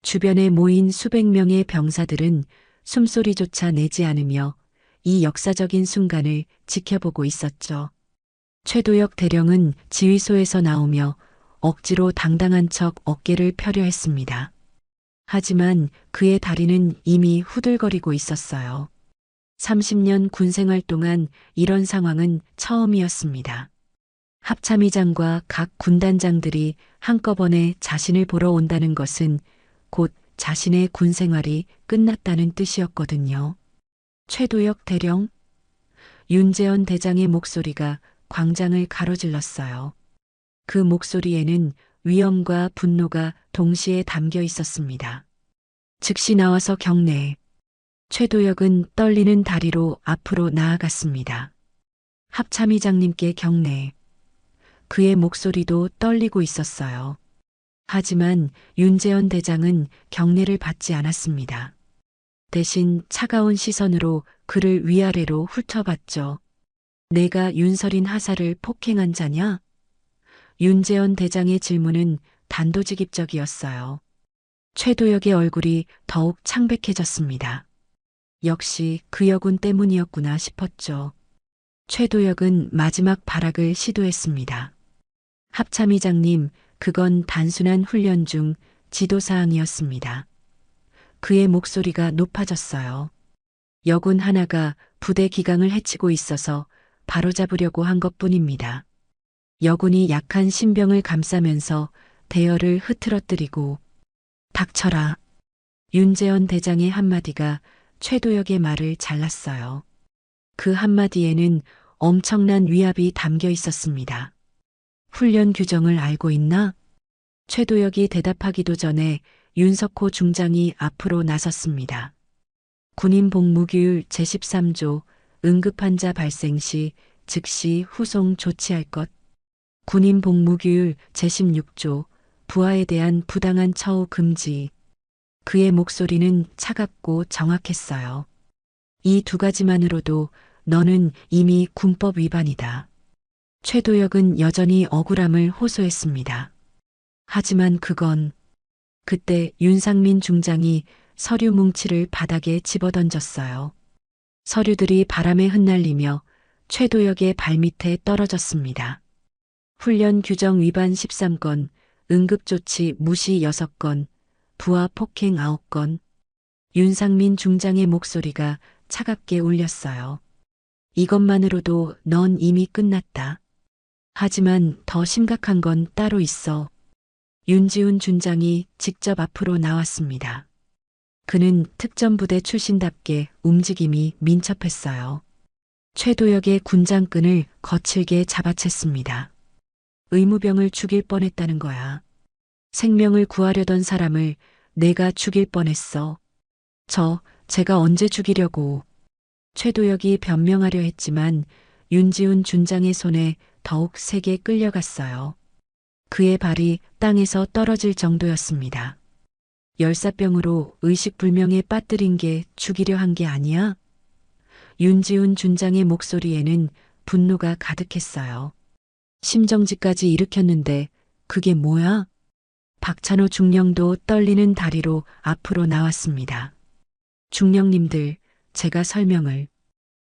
주변에 모인 수백 명의 병사들은 숨소리조차 내지 않으며 이 역사적인 순간을 지켜보고 있었죠. 최도혁 대령은 지휘소에서 나오며 억지로 당당한 척 어깨를 펴려 했습니다. 하지만 그의 다리는 이미 후들거리고 있었어요. 30년 군생활 동안 이런 상황은 처음이었습니다. 합참의장과 각 군단장들이 한꺼번에 자신을 보러 온다는 것은 곧 자신의 군생활이 끝났다는 뜻이었거든요. 최도혁 대령, 윤재현 대장의 목소리가 광장을 가로질렀어요. 그 목소리에는 위엄과 분노가 동시에 담겨 있었습니다. 즉시 나와서 경례. 최도혁은 떨리는 다리로 앞으로 나아갔습니다. 합참의장님께 경례. 그의 목소리도 떨리고 있었어요. 하지만 윤재현 대장은 경례를 받지 않았습니다. 대신 차가운 시선으로 그를 위아래로 훑어봤죠. 내가 윤설인 하사를 폭행한 자냐? 윤재현 대장의 질문은 단도직입적이었어요. 최도혁의 얼굴이 더욱 창백해졌습니다. 역시 그 여군 때문이었구나 싶었죠. 최도혁은 마지막 발악을 시도했습니다. 합참의장님, 그건 단순한 훈련 중 지도사항이었습니다. 그의 목소리가 높아졌어요. 여군 하나가 부대 기강을 해치고 있어서 바로잡으려고 한 것뿐입니다. 여군이 약한 신병을 감싸면서 대열을 흐트러뜨리고 닥쳐라. 윤재현 대장의 한마디가 최도혁의 말을 잘랐어요. 그 한마디에는 엄청난 위압이 담겨 있었습니다. 훈련 규정을 알고 있나? 최도혁이 대답하기도 전에 윤석호 중장이 앞으로 나섰습니다. 군인 복무규율 제13조 응급환자 발생 시 즉시 후송 조치할 것. 군인 복무규율 제16조 부하에 대한 부당한 처우 금지. 그의 목소리는 차갑고 정확했어요. 이 두 가지만으로도 너는 이미 군법 위반이다. 최도혁은 여전히 억울함을 호소했습니다. 하지만 그때 윤상민 중장이 서류 뭉치를 바닥에 집어던졌어요. 서류들이 바람에 흩날리며 최도혁의 발밑에 떨어졌습니다. 훈련 규정 위반 13건, 응급조치 무시 6건, 부하 폭행 9건. 윤상민 중장의 목소리가 차갑게 울렸어요. 이것만으로도 넌 이미 끝났다. 하지만 더 심각한 건 따로 있어. 윤지훈 준장이 직접 앞으로 나왔습니다. 그는 특전부대 출신답게 움직임이 민첩했어요. 최도혁의 군장끈을 거칠게 잡아챘습니다. 의무병을 죽일 뻔했다는 거야. 생명을 구하려던 사람을 내가 죽일 뻔했어. 제가 언제 죽이려고. 최도혁이 변명하려 했지만 윤지훈 준장의 손에 더욱 세게 끌려갔어요. 그의 발이 땅에서 떨어질 정도였습니다. 열사병으로 의식불명에 빠뜨린 게 죽이려 한 게 아니야? 윤지훈 준장의 목소리에는 분노가 가득했어요. 심정지까지 일으켰는데 그게 뭐야? 박찬호 중령도 떨리는 다리로 앞으로 나왔습니다. 중령님들, 제가 설명을.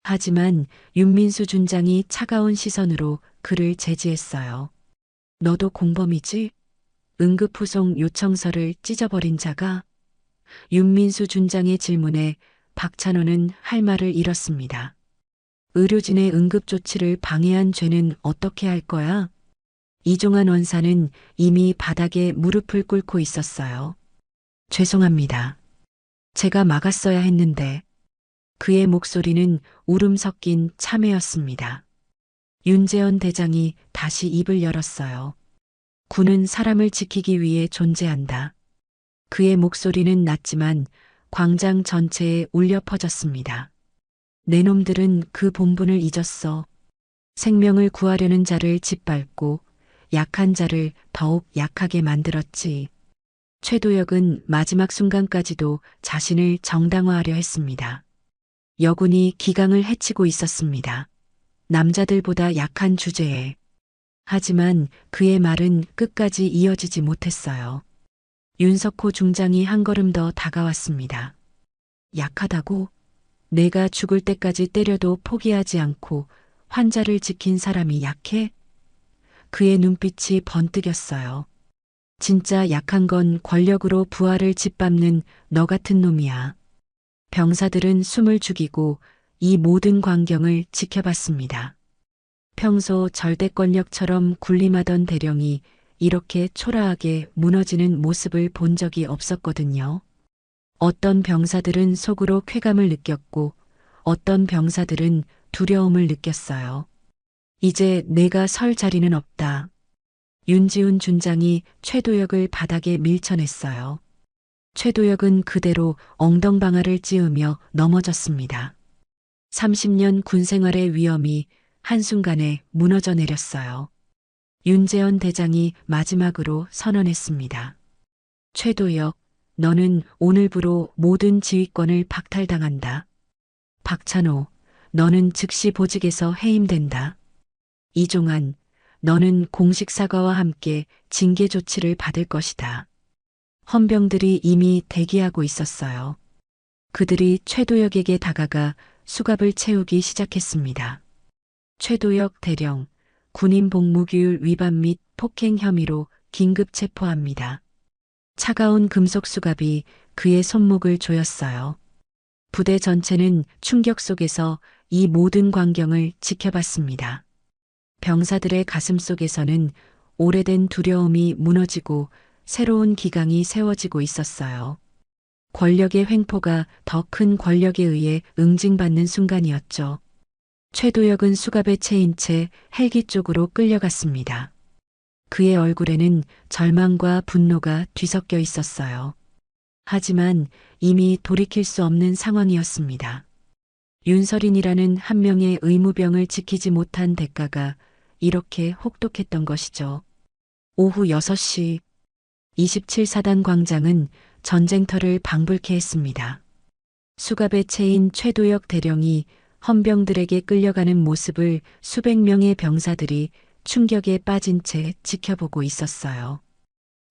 하지만 윤민수 준장이 차가운 시선으로 그를 제지했어요. 너도 공범이지? 응급후송 요청서를 찢어버린 자가? 윤민수 준장의 질문에 박찬호는 할 말을 잃었습니다. 의료진의 응급조치를 방해한 죄는 어떻게 할 거야? 이종환 원사는 이미 바닥에 무릎을 꿇고 있었어요. 죄송합니다. 제가 막았어야 했는데. 그의 목소리는 울음 섞인 참회였습니다. 윤재현 대장이 다시 입을 열었어요. 군은 사람을 지키기 위해 존재한다. 그의 목소리는 낮지만 광장 전체에 울려 퍼졌습니다. 내 놈들은 그 본분을 잊었어. 생명을 구하려는 자를 짓밟고 약한 자를 더욱 약하게 만들었지. 최도혁은 마지막 순간까지도 자신을 정당화하려 했습니다. 여군이 기강을 해치고 있었습니다. 남자들보다 약한 주제에. 하지만 그의 말은 끝까지 이어지지 못했어요. 윤석호 중장이 한 걸음 더 다가왔습니다. 약하다고? 내가 죽을 때까지 때려도 포기하지 않고 환자를 지킨 사람이 약해? 그의 눈빛이 번뜩였어요. 진짜 약한 건 권력으로 부하를 짓밟는 너 같은 놈이야. 병사들은 숨을 죽이고 이 모든 광경을 지켜봤습니다. 평소 절대 권력처럼 군림하던 대령이 이렇게 초라하게 무너지는 모습을 본 적이 없었거든요. 어떤 병사들은 속으로 쾌감을 느꼈고 어떤 병사들은 두려움을 느꼈어요. 이제 내가 설 자리는 없다. 윤지훈 준장이 최도혁을 바닥에 밀쳐냈어요. 최도혁은 그대로 엉덩방아를 찧으며 넘어졌습니다. 30년 군 생활의 위험이 한순간에 무너져 내렸어요. 윤재현 대장이 마지막으로 선언했습니다. 최도혁, 너는 오늘부로 모든 지휘권을 박탈당한다. 박찬호, 너는 즉시 보직에서 해임된다. 이종환, 너는 공식 사과와 함께 징계 조치를 받을 것이다. 헌병들이 이미 대기하고 있었어요. 그들이 최도혁에게 다가가 수갑을 채우기 시작했습니다. 최도혁 대령, 군인 복무규율 위반 및 폭행 혐의로 긴급 체포합니다. 차가운 금속 수갑이 그의 손목을 조였어요. 부대 전체는 충격 속에서 이 모든 광경을 지켜봤습니다. 병사들의 가슴 속에서는 오래된 두려움이 무너지고 새로운 기강이 세워지고 있었어요. 권력의 횡포가 더 큰 권력에 의해 응징받는 순간이었죠. 최도혁은 수갑에 채인 채 헬기 쪽으로 끌려갔습니다. 그의 얼굴에는 절망과 분노가 뒤섞여 있었어요. 하지만 이미 돌이킬 수 없는 상황이었습니다. 윤설인이라는 한 명의 의무병을 지키지 못한 대가가 이렇게 혹독했던 것이죠. 오후 6시 27사단 광장은 전쟁터를 방불케 했습니다. 수갑에 채인 최도혁 대령이 헌병들에게 끌려가는 모습을 수백 명의 병사들이 충격에 빠진 채 지켜보고 있었어요.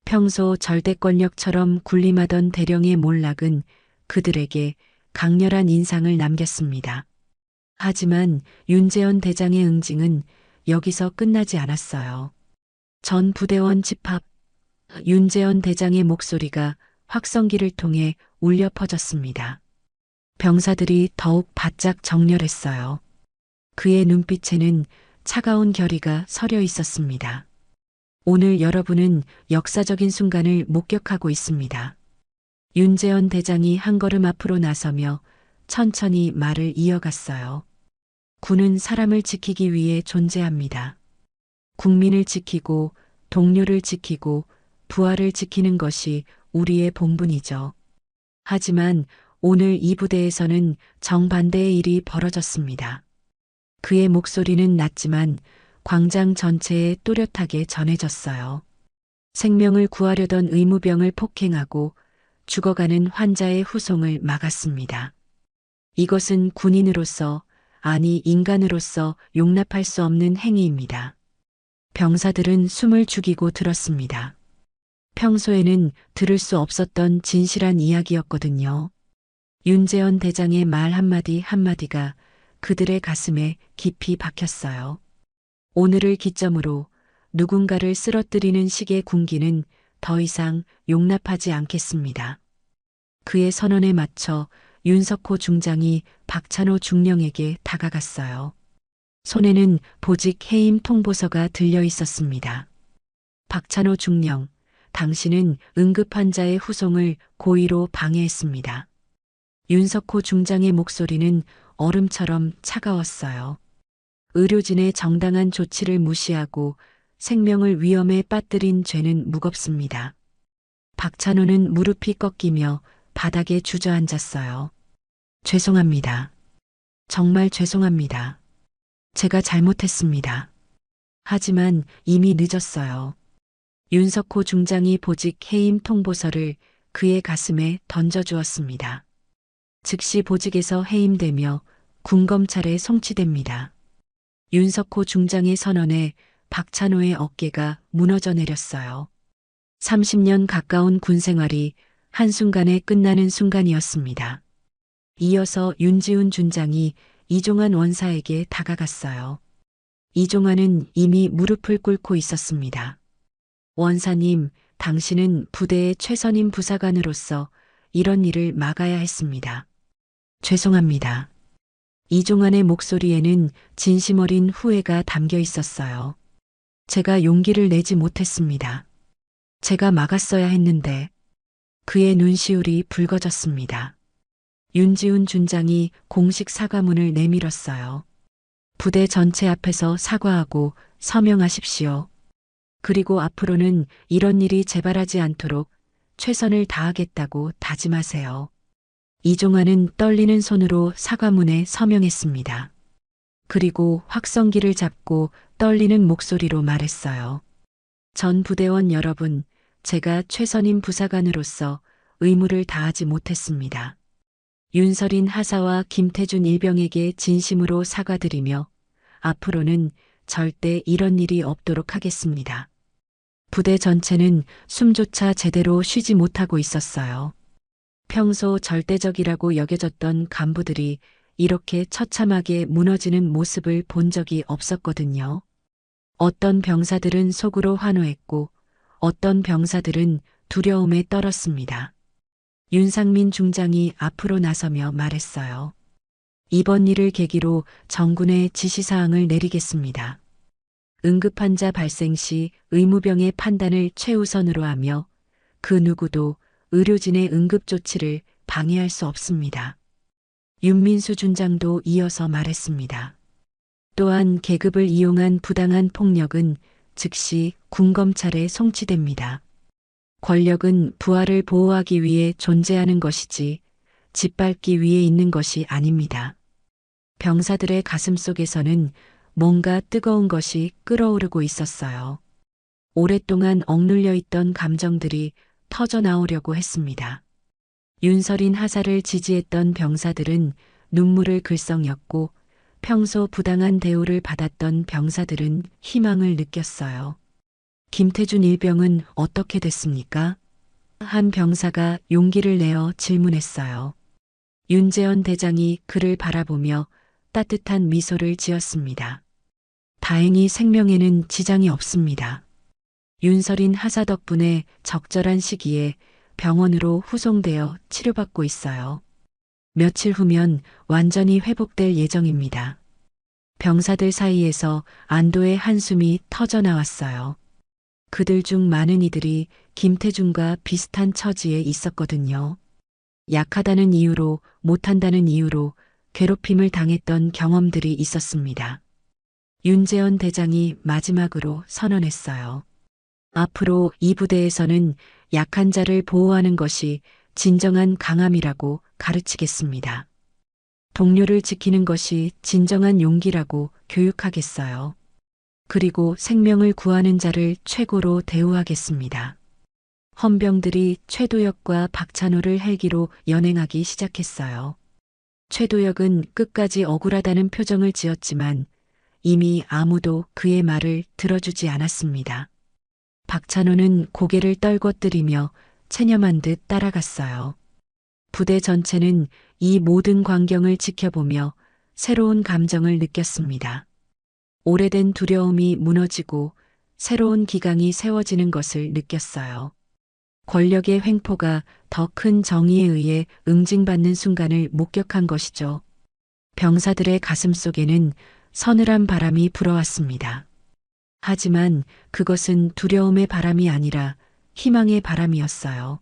평소 절대권력처럼 군림하던 대령의 몰락은 그들에게 강렬한 인상을 남겼습니다. 하지만 윤재현 대장의 응징은 여기서 끝나지 않았어요. 전 부대원 집합, 윤재현 대장의 목소리가 확성기를 통해 울려 퍼졌습니다. 병사들이 더욱 바짝 정렬했어요. 그의 눈빛에는 차가운 결의가 서려 있었습니다. 오늘 여러분은 역사적인 순간을 목격하고 있습니다. 윤재현 대장이 한 걸음 앞으로 나서며 천천히 말을 이어갔어요. 군은 사람을 지키기 위해 존재합니다. 국민을 지키고 동료를 지키고 부하를 지키는 것이 우리의 본분이죠. 하지만 오늘 이 부대에서는 정반대의 일이 벌어졌습니다. 그의 목소리는 낮지만 광장 전체에 또렷하게 전해졌어요. 생명을 구하려던 의무병을 폭행하고 죽어가는 환자의 후송을 막았습니다. 이것은 군인으로서, 아니 인간으로서 용납할 수 없는 행위입니다. 병사들은 숨을 죽이고 들었습니다. 평소에는 들을 수 없었던 진실한 이야기였거든요. 윤재현 대장의 말 한마디 한마디가 그들의 가슴에 깊이 박혔어요. 오늘을 기점으로 누군가를 쓰러뜨리는 식의 군기는 더 이상 용납하지 않겠습니다. 그의 선언에 맞춰 윤석호 중장이 박찬호 중령에게 다가갔어요. 손에는 보직 해임 통보서가 들려 있었습니다. 박찬호 중령, 당신은 응급환자의 후송을 고의로 방해했습니다. 윤석호 중장의 목소리는 얼음처럼 차가웠어요. 의료진의 정당한 조치를 무시하고 생명을 위험에 빠뜨린 죄는 무겁습니다. 박찬호는 무릎이 꺾이며 바닥에 주저앉았어요. 죄송합니다. 정말 죄송합니다. 제가 잘못했습니다. 하지만 이미 늦었어요. 윤석호 중장이 보직 해임 통보서를 그의 가슴에 던져주었습니다. 즉시 보직에서 해임되며 군검찰에 송치됩니다. 윤석호 중장의 선언에 박찬호의 어깨가 무너져 내렸어요. 30년 가까운 군생활이 한순간에 끝나는 순간이었습니다. 이어서 윤지훈 준장이 이종환 원사에게 다가갔어요. 이종환은 이미 무릎을 꿇고 있었습니다. 원사님, 당신은 부대의 최선임 부사관으로서 이런 일을 막아야 했습니다. 죄송합니다. 이종환의 목소리에는 진심 어린 후회가 담겨 있었어요. 제가 용기를 내지 못했습니다. 제가 막았어야 했는데. 그의 눈시울이 붉어졌습니다. 윤지훈 준장이 공식 사과문을 내밀었어요. 부대 전체 앞에서 사과하고 서명하십시오. 그리고 앞으로는 이런 일이 재발하지 않도록 최선을 다하겠다고 다짐하세요. 이종환은 떨리는 손으로 사과문에 서명했습니다. 그리고 확성기를 잡고 떨리는 목소리로 말했어요. 전 부대원 여러분, 제가 최선인 부사관으로서 의무를 다하지 못했습니다. 윤설인 하사와 김태준 일병에게 진심으로 사과드리며 앞으로는 절대 이런 일이 없도록 하겠습니다. 부대 전체는 숨조차 제대로 쉬지 못하고 있었어요. 평소 절대적이라고 여겨졌던 간부들이 이렇게 처참하게 무너지는 모습을 본 적이 없었거든요. 어떤 병사들은 속으로 환호했고 어떤 병사들은 두려움에 떨었습니다. 윤상민 중장이 앞으로 나서며 말했어요. 이번 일을 계기로 정군에 지시사항을 내리겠습니다. 응급환자 발생 시 의무병의 판단을 최우선으로 하며 그 누구도 의료진의 응급조치를 방해할 수 없습니다. 윤민수 준장도 이어서 말했습니다. 또한 계급을 이용한 부당한 폭력은 즉시 군검찰에 송치됩니다. 권력은 부하를 보호하기 위해 존재하는 것이지 짓밟기 위해 있는 것이 아닙니다. 병사들의 가슴 속에서는 뭔가 뜨거운 것이 끓어오르고 있었어요. 오랫동안 억눌려 있던 감정들이 터져 나오려고 했습니다. 윤설인 하사를 지지했던 병사들은 눈물을 글썽였고 평소 부당한 대우를 받았던 병사들은 희망을 느꼈어요. 김태준 일병은 어떻게 됐습니까? 한 병사가 용기를 내어 질문했어요. 윤재현 대장이 그를 바라보며 따뜻한 미소를 지었습니다. 다행히 생명에는 지장이 없습니다. 윤설인 하사 덕분에 적절한 시기에 병원으로 후송되어 치료받고 있어요. 며칠 후면 완전히 회복될 예정입니다. 병사들 사이에서 안도의 한숨이 터져 나왔어요. 그들 중 많은 이들이 김태준과 비슷한 처지에 있었거든요. 약하다는 이유로, 못한다는 이유로 괴롭힘을 당했던 경험들이 있었습니다. 윤재현 대장이 마지막으로 선언했어요. 앞으로 이 부대에서는 약한 자를 보호하는 것이 진정한 강함이라고 가르치겠습니다. 동료를 지키는 것이 진정한 용기라고 교육하겠어요. 그리고 생명을 구하는 자를 최고로 대우하겠습니다. 헌병들이 최도혁과 박찬호를 헬기로 연행하기 시작했어요. 최도혁은 끝까지 억울하다는 표정을 지었지만 이미 아무도 그의 말을 들어주지 않았습니다. 박찬호는 고개를 떨궈뜨리며 체념한 듯 따라갔어요. 부대 전체는 이 모든 광경을 지켜보며 새로운 감정을 느꼈습니다. 오래된 두려움이 무너지고 새로운 기강이 세워지는 것을 느꼈어요. 권력의 횡포가 더 큰 정의에 의해 응징받는 순간을 목격한 것이죠. 병사들의 가슴 속에는 서늘한 바람이 불어왔습니다. 하지만 그것은 두려움의 바람이 아니라 희망의 바람이었어요.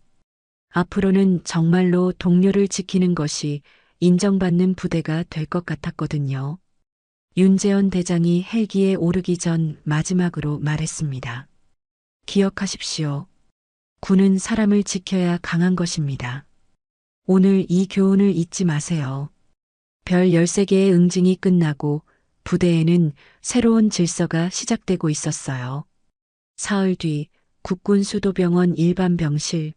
앞으로는 정말로 동료를 지키는 것이 인정받는 부대가 될 것 같았거든요. 윤재현 대장이 헬기에 오르기 전 마지막으로 말했습니다. 기억하십시오. 군은 사람을 지켜야 강한 것입니다. 오늘 이 교훈을 잊지 마세요. 별 13개의 응징이 끝나고 부대에는 새로운 질서가 시작되고 있었어요. 사흘 뒤 국군 수도병원 일반 병실.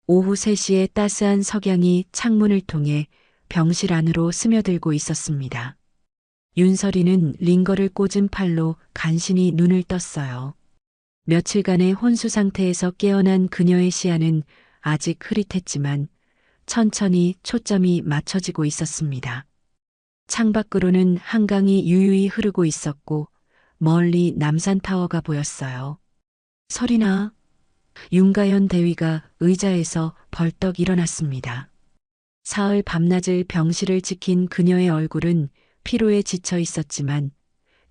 오후 3시에 따스한 석양이 창문을 통해 병실 안으로 스며들고 있었습니다. 윤설이는 링거를 꽂은 팔로 간신히 눈을 떴어요. 며칠간의 혼수 상태에서 깨어난 그녀의 시야는 아직 흐릿했지만 천천히 초점이 맞춰지고 있었습니다. 창밖으로는 한강이 유유히 흐르고 있었고 멀리 남산타워가 보였어요. 설이나 윤가현 대위가 의자에서 벌떡 일어났습니다. 사흘 밤낮을 병실을 지킨 그녀의 얼굴은 피로에 지쳐 있었지만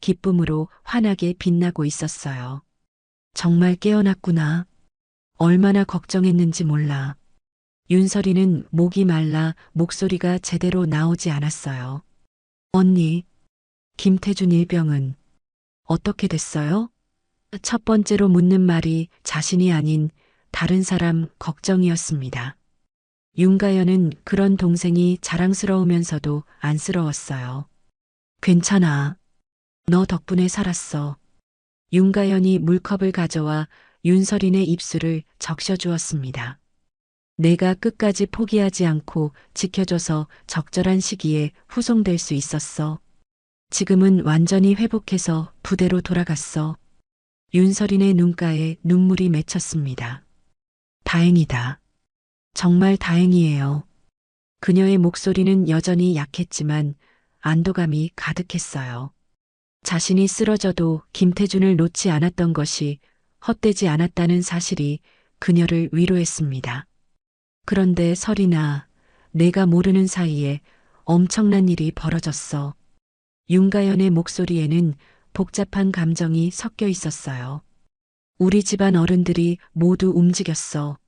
기쁨으로 환하게 빛나고 있었어요. 정말 깨어났구나. 얼마나 걱정했는지 몰라. 윤설이는 목이 말라 목소리가 제대로 나오지 않았어요. 언니, 김태준 일병은 어떻게 됐어요? 첫 번째로 묻는 말이 자신이 아닌 다른 사람 걱정이었습니다. 윤가연은 그런 동생이 자랑스러우면서도 안쓰러웠어요. 괜찮아. 너 덕분에 살았어. 윤가연이 물컵을 가져와 윤설인의 입술을 적셔주었습니다. 내가 끝까지 포기하지 않고 지켜줘서 적절한 시기에 후송될 수 있었어. 지금은 완전히 회복해서 부대로 돌아갔어. 윤설인의 눈가에 눈물이 맺혔습니다. 다행이다. 정말 다행이에요. 그녀의 목소리는 여전히 약했지만 안도감이 가득했어요. 자신이 쓰러져도 김태준을 놓지 않았던 것이 헛되지 않았다는 사실이 그녀를 위로했습니다. 그런데 설이나 내가 모르는 사이에 엄청난 일이 벌어졌어. 윤가연의 목소리에는 복잡한 감정이 섞여 있었어요. 우리 집안 어른들이 모두 움직였어.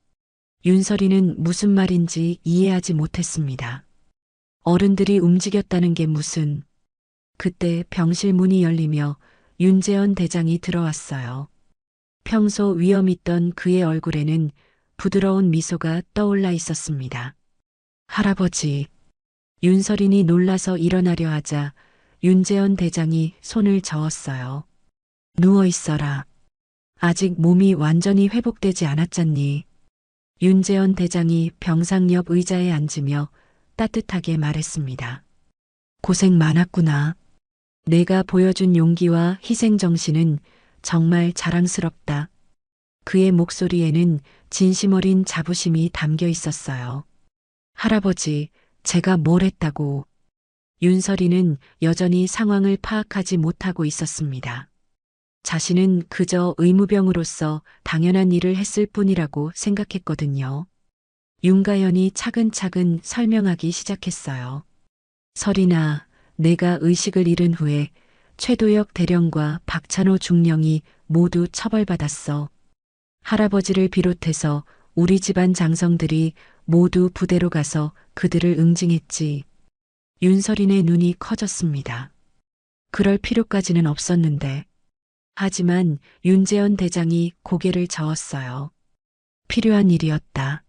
윤설이는 무슨 말인지 이해하지 못했습니다. 어른들이 움직였다는 게 무슨... 그때 병실 문이 열리며 윤재현 대장이 들어왔어요. 평소 위험 있던 그의 얼굴에는 부드러운 미소가 떠올라 있었습니다. 할아버지. 윤설인이 놀라서 일어나려 하자 윤재현 대장이 손을 저었어요. 누워 있어라. 아직 몸이 완전히 회복되지 않았잖니. 윤재현 대장이 병상 옆 의자에 앉으며 따뜻하게 말했습니다. 고생 많았구나. 내가 보여준 용기와 희생정신은 정말 자랑스럽다. 그의 목소리에는 진심 어린 자부심이 담겨 있었어요. 할아버지, 제가 뭘 했다고. 윤설이는 여전히 상황을 파악하지 못하고 있었습니다. 자신은 그저 의무병으로서 당연한 일을 했을 뿐이라고 생각했거든요. 윤가연이 차근차근 설명하기 시작했어요. 설이나 내가 의식을 잃은 후에 최도혁 대령과 박찬호 중령이 모두 처벌받았어. 할아버지를 비롯해서 우리 집안 장성들이 모두 부대로 가서 그들을 응징했지. 윤설인의 눈이 커졌습니다. 그럴 필요까지는 없었는데. 하지만 윤재현 대장이 고개를 저었어요. 필요한 일이었다.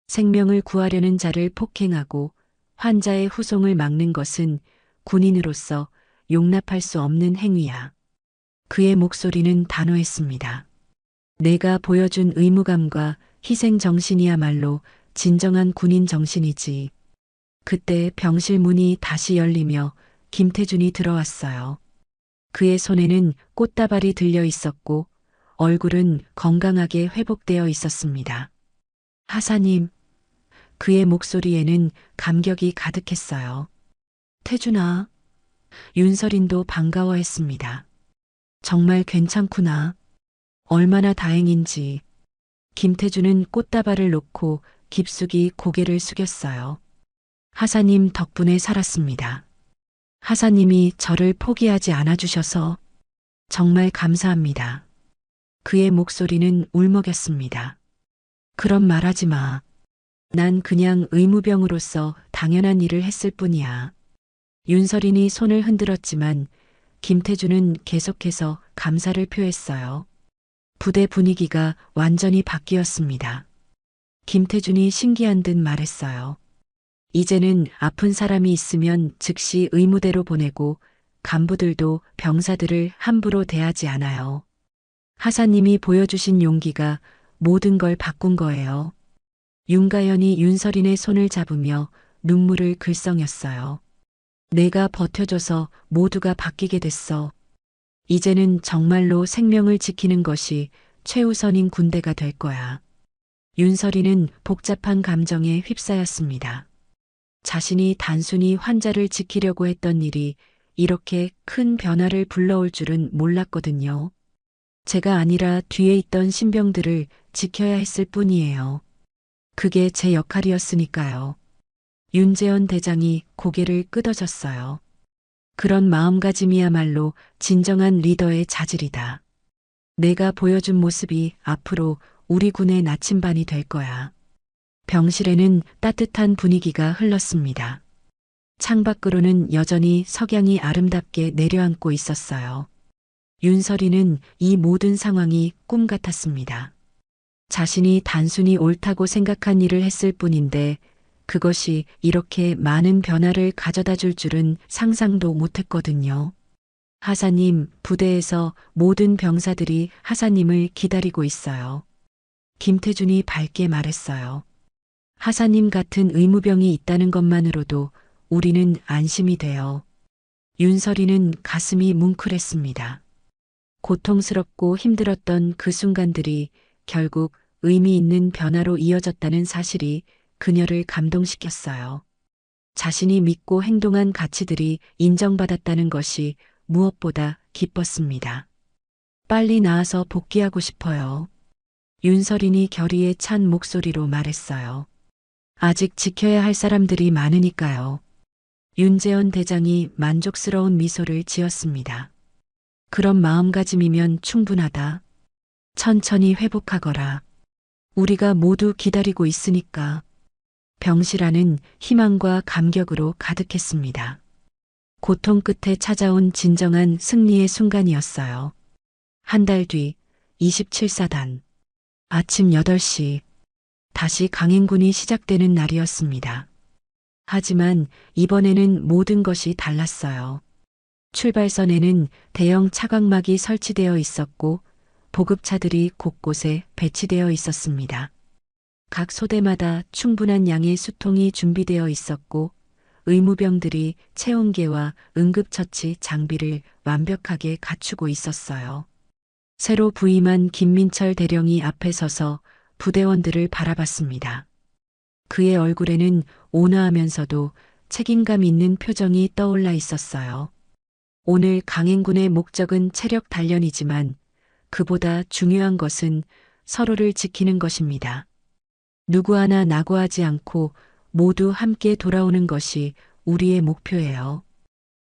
생명을 구하려는 자를 폭행하고 환자의 후송을 막는 것은 군인으로서 용납할 수 없는 행위야. 그의 목소리는 단호했습니다. 내가 보여준 의무감과 희생 정신이야말로 진정한 군인 정신이지. 그때 병실 문이 다시 열리며 김태준이 들어왔어요. 그의 손에는 꽃다발이 들려 있었고 얼굴은 건강하게 회복되어 있었습니다. 하사님, 그의 목소리에는 감격이 가득했어요. 태준아, 윤설인도 반가워했습니다. 정말 괜찮구나. 얼마나 다행인지. 김태준은 꽃다발을 놓고 깊숙이 고개를 숙였어요. 하사님 덕분에 살았습니다. 하사님이 저를 포기하지 않아 주셔서 정말 감사합니다. 그의 목소리는 울먹였습니다. 그런 말하지 마. 난 그냥 의무병으로서 당연한 일을 했을 뿐이야. 윤설인이 손을 흔들었지만 김태준은 계속해서 감사를 표했어요. 부대 분위기가 완전히 바뀌었습니다. 김태준이 신기한 듯 말했어요. 이제는 아픈 사람이 있으면 즉시 의무대로 보내고 간부들도 병사들을 함부로 대하지 않아요. 하사님이 보여주신 용기가 모든 걸 바꾼 거예요. 윤가연이 윤설인의 손을 잡으며 눈물을 글썽였어요. 내가 버텨줘서 모두가 바뀌게 됐어. 이제는 정말로 생명을 지키는 것이 최우선인 군대가 될 거야. 윤설이는 복잡한 감정에 휩싸였습니다. 자신이 단순히 환자를 지키려고 했던 일이 이렇게 큰 변화를 불러올 줄은 몰랐거든요. 제가 아니라 뒤에 있던 신병들을 지켜야 했을 뿐이에요. 그게 제 역할이었으니까요. 윤재현 대장이 고개를 끄덕였어요. 그런 마음가짐이야말로 진정한 리더의 자질이다. 내가 보여준 모습이 앞으로 우리 군의 나침반이 될 거야. 병실에는 따뜻한 분위기가 흘렀습니다. 창밖으로는 여전히 석양이 아름답게 내려앉고 있었어요. 윤설이는 이 모든 상황이 꿈 같았습니다. 자신이 단순히 옳다고 생각한 일을 했을 뿐인데 그것이 이렇게 많은 변화를 가져다 줄 줄은 상상도 못했거든요. 하사님, 부대에서 모든 병사들이 하사님을 기다리고 있어요. 김태준이 밝게 말했어요. 하사님 같은 의무병이 있다는 것만으로도 우리는 안심이 돼요. 윤설이는 가슴이 뭉클했습니다. 고통스럽고 힘들었던 그 순간들이 결국 의미 있는 변화로 이어졌다는 사실이 그녀를 감동시켰어요. 자신이 믿고 행동한 가치들이 인정받았다는 것이 무엇보다 기뻤습니다. 빨리 나아서 복귀하고 싶어요. 윤설인이 결의에 찬 목소리로 말했어요. 아직 지켜야 할 사람들이 많으니까요. 윤재현 대장이 만족스러운 미소를 지었습니다. 그런 마음가짐이면 충분하다. 천천히 회복하거라. 우리가 모두 기다리고 있으니까. 병실 안은 희망과 감격으로 가득했습니다. 고통 끝에 찾아온 진정한 승리의 순간이었어요. 한 달 뒤 27사단 아침 8시 다시 강행군이 시작되는 날이었습니다. 하지만 이번에는 모든 것이 달랐어요. 출발선에는 대형 차광막이 설치되어 있었고 보급차들이 곳곳에 배치되어 있었습니다. 각 소대마다 충분한 양의 수통이 준비되어 있었고 의무병들이 체온계와 응급처치 장비를 완벽하게 갖추고 있었어요. 새로 부임한 김민철 대령이 앞에 서서 부대원들을 바라봤습니다. 그의 얼굴에는 온화하면서도 책임감 있는 표정이 떠올라 있었어요. 오늘 강행군의 목적은 체력 단련이지만 그보다 중요한 것은 서로를 지키는 것입니다. 누구 하나 낙오하지 않고 모두 함께 돌아오는 것이 우리의 목표예요.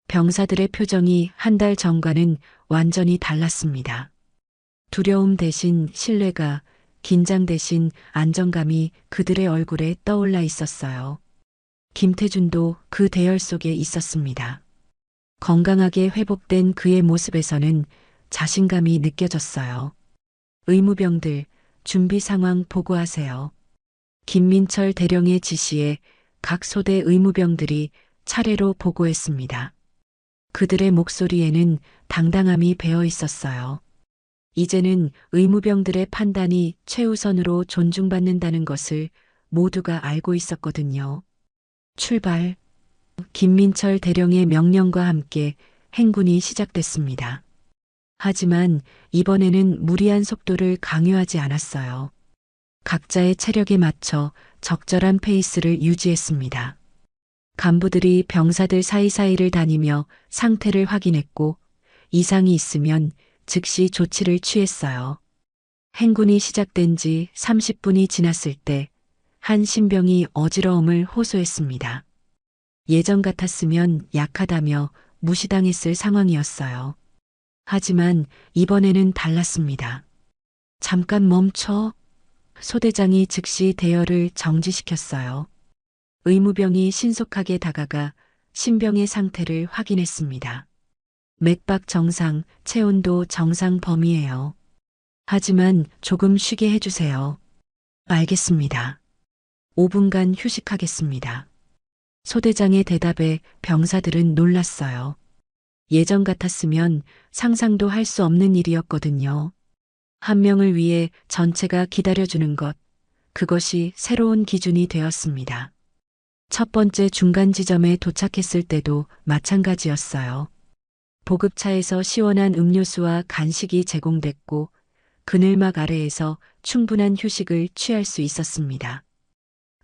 병사들의 표정이 한 달 전과는 완전히 달랐습니다. 두려움 대신 신뢰가, 긴장 대신 안정감이 그들의 얼굴에 떠올라 있었어요. 김태준도 그 대열 속에 있었습니다. 건강하게 회복된 그의 모습에서는 자신감이 느껴졌어요. 의무병들, 준비 상황 보고하세요. 김민철 대령의 지시에 각 소대 의무병들이 차례로 보고했습니다. 그들의 목소리에는 당당함이 배어 있었어요. 이제는 의무병들의 판단이 최우선으로 존중받는다는 것을 모두가 알고 있었거든요. 출발. 김민철 대령의 명령과 함께 행군이 시작됐습니다. 하지만 이번에는 무리한 속도를 강요하지 않았어요. 각자의 체력에 맞춰 적절한 페이스를 유지했습니다. 간부들이 병사들 사이사이를 다니며 상태를 확인했고 이상이 있으면 즉시 조치를 취했어요. 행군이 시작된 지 30분이 지났을 때 한 신병이 어지러움을 호소했습니다. 예전 같았으면 약하다며 무시당했을 상황이었어요. 하지만 이번에는 달랐습니다. 잠깐 멈춰. 소대장이 즉시 대열을 정지시켰어요. 의무병이 신속하게 다가가 신병의 상태를 확인했습니다. 맥박 정상, 체온도 정상 범위예요. 하지만 조금 쉬게 해주세요. 알겠습니다. 5분간 휴식하겠습니다. 소대장의 대답에 병사들은 놀랐어요. 예전 같았으면 상상도 할 수 없는 일이었거든요. 한 명을 위해 전체가 기다려주는 것, 그것이 새로운 기준이 되었습니다. 첫 번째 중간 지점에 도착했을 때도 마찬가지였어요. 보급차에서 시원한 음료수와 간식이 제공됐고 그늘막 아래에서 충분한 휴식을 취할 수 있었습니다.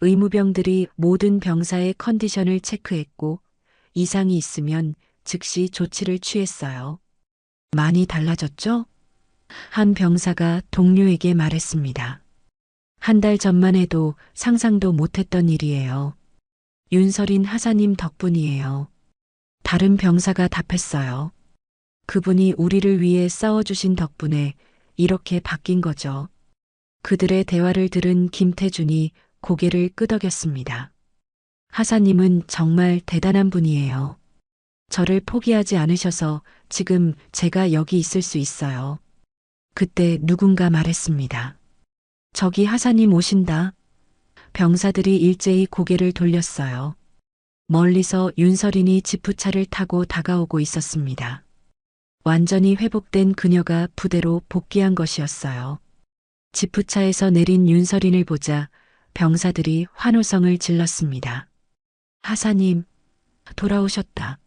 의무병들이 모든 병사의 컨디션을 체크했고 이상이 있으면 즉시 조치를 취했어요. 많이 달라졌죠? 한 병사가 동료에게 말했습니다. 한 달 전만 해도 상상도 못했던 일이에요. 윤설인 하사님 덕분이에요. 다른 병사가 답했어요. 그분이 우리를 위해 싸워주신 덕분에 이렇게 바뀐 거죠. 그들의 대화를 들은 김태준이 고개를 끄덕였습니다. 하사님은 정말 대단한 분이에요. 저를 포기하지 않으셔서 지금 제가 여기 있을 수 있어요. 그때 누군가 말했습니다. 저기 하사님 오신다. 병사들이 일제히 고개를 돌렸어요. 멀리서 윤설인이 지프차를 타고 다가오고 있었습니다. 완전히 회복된 그녀가 부대로 복귀한 것이었어요. 지프차에서 내린 윤설인을 보자 병사들이 환호성을 질렀습니다. 하사님, 돌아오셨다.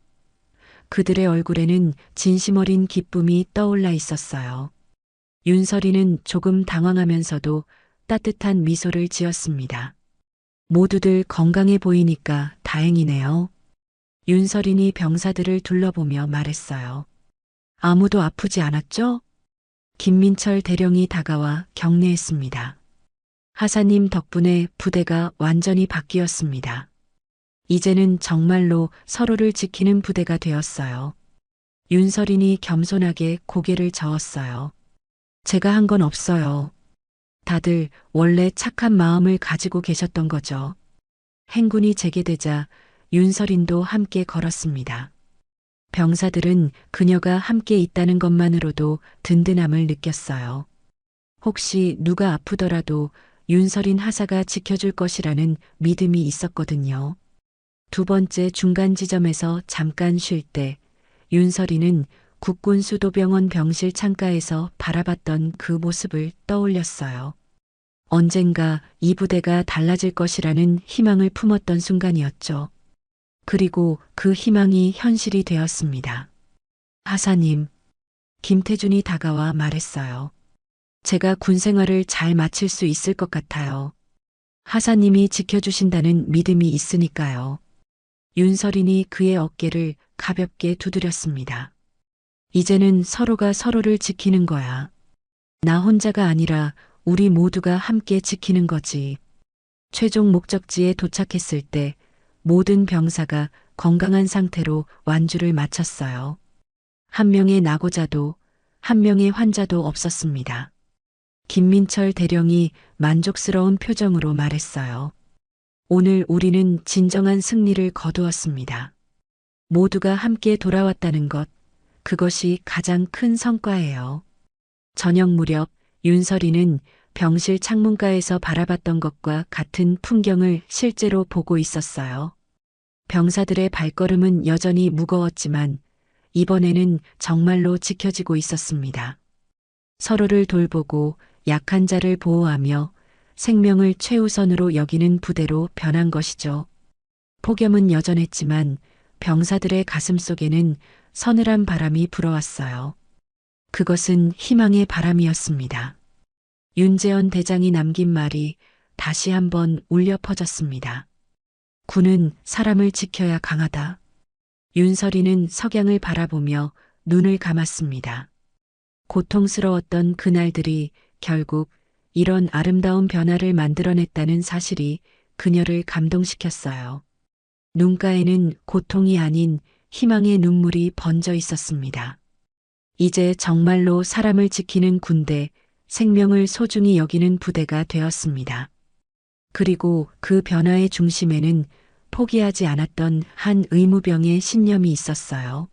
그들의 얼굴에는 진심 어린 기쁨이 떠올라 있었어요. 윤설이는 조금 당황하면서도 따뜻한 미소를 지었습니다. 모두들 건강해 보이니까 다행이네요. 윤설인이 병사들을 둘러보며 말했어요. 아무도 아프지 않았죠? 김민철 대령이 다가와 격려했습니다. 하사님 덕분에 부대가 완전히 바뀌었습니다. 이제는 정말로 서로를 지키는 부대가 되었어요. 윤설인이 겸손하게 고개를 저었어요. 제가 한 건 없어요. 다들 원래 착한 마음을 가지고 계셨던 거죠. 행군이 재개되자 윤설인도 함께 걸었습니다. 병사들은 그녀가 함께 있다는 것만으로도 든든함을 느꼈어요. 혹시 누가 아프더라도 윤설인 하사가 지켜줄 것이라는 믿음이 있었거든요. 두 번째 중간 지점에서 잠깐 쉴 때 윤설이는 국군수도병원 병실 창가에서 바라봤던 그 모습을 떠올렸어요. 언젠가 이 부대가 달라질 것이라는 희망을 품었던 순간이었죠. 그리고 그 희망이 현실이 되었습니다. 하사님, 김태준이 다가와 말했어요. 제가 군 생활을 잘 마칠 수 있을 것 같아요. 하사님이 지켜주신다는 믿음이 있으니까요. 윤설인이 그의 어깨를 가볍게 두드렸습니다. 이제는 서로가 서로를 지키는 거야. 나 혼자가 아니라 우리 모두가 함께 지키는 거지. 최종 목적지에 도착했을 때 모든 병사가 건강한 상태로 완주를 마쳤어요. 한 명의 낙오자도 한 명의 환자도 없었습니다. 김민철 대령이 만족스러운 표정으로 말했어요. 오늘 우리는 진정한 승리를 거두었습니다. 모두가 함께 돌아왔다는 것, 그것이 가장 큰 성과예요. 저녁 무렵 윤설이는 병실 창문가에서 바라봤던 것과 같은 풍경을 실제로 보고 있었어요. 병사들의 발걸음은 여전히 무거웠지만 이번에는 정말로 지켜지고 있었습니다. 서로를 돌보고 약한 자를 보호하며 생명을 최우선으로 여기는 부대로 변한 것이죠. 폭염은 여전했지만 병사들의 가슴 속에는 서늘한 바람이 불어왔어요. 그것은 희망의 바람이었습니다. 윤재현 대장이 남긴 말이 다시 한번 울려 퍼졌습니다. 군은 사람을 지켜야 강하다. 윤설이는 석양을 바라보며 눈을 감았습니다. 고통스러웠던 그날들이 결국 이런 아름다운 변화를 만들어냈다는 사실이 그녀를 감동시켰어요. 눈가에는 고통이 아닌 희망의 눈물이 번져 있었습니다. 이제 정말로 사람을 지키는 군대, 생명을 소중히 여기는 부대가 되었습니다. 그리고 그 변화의 중심에는 포기하지 않았던 한 의무병의 신념이 있었어요.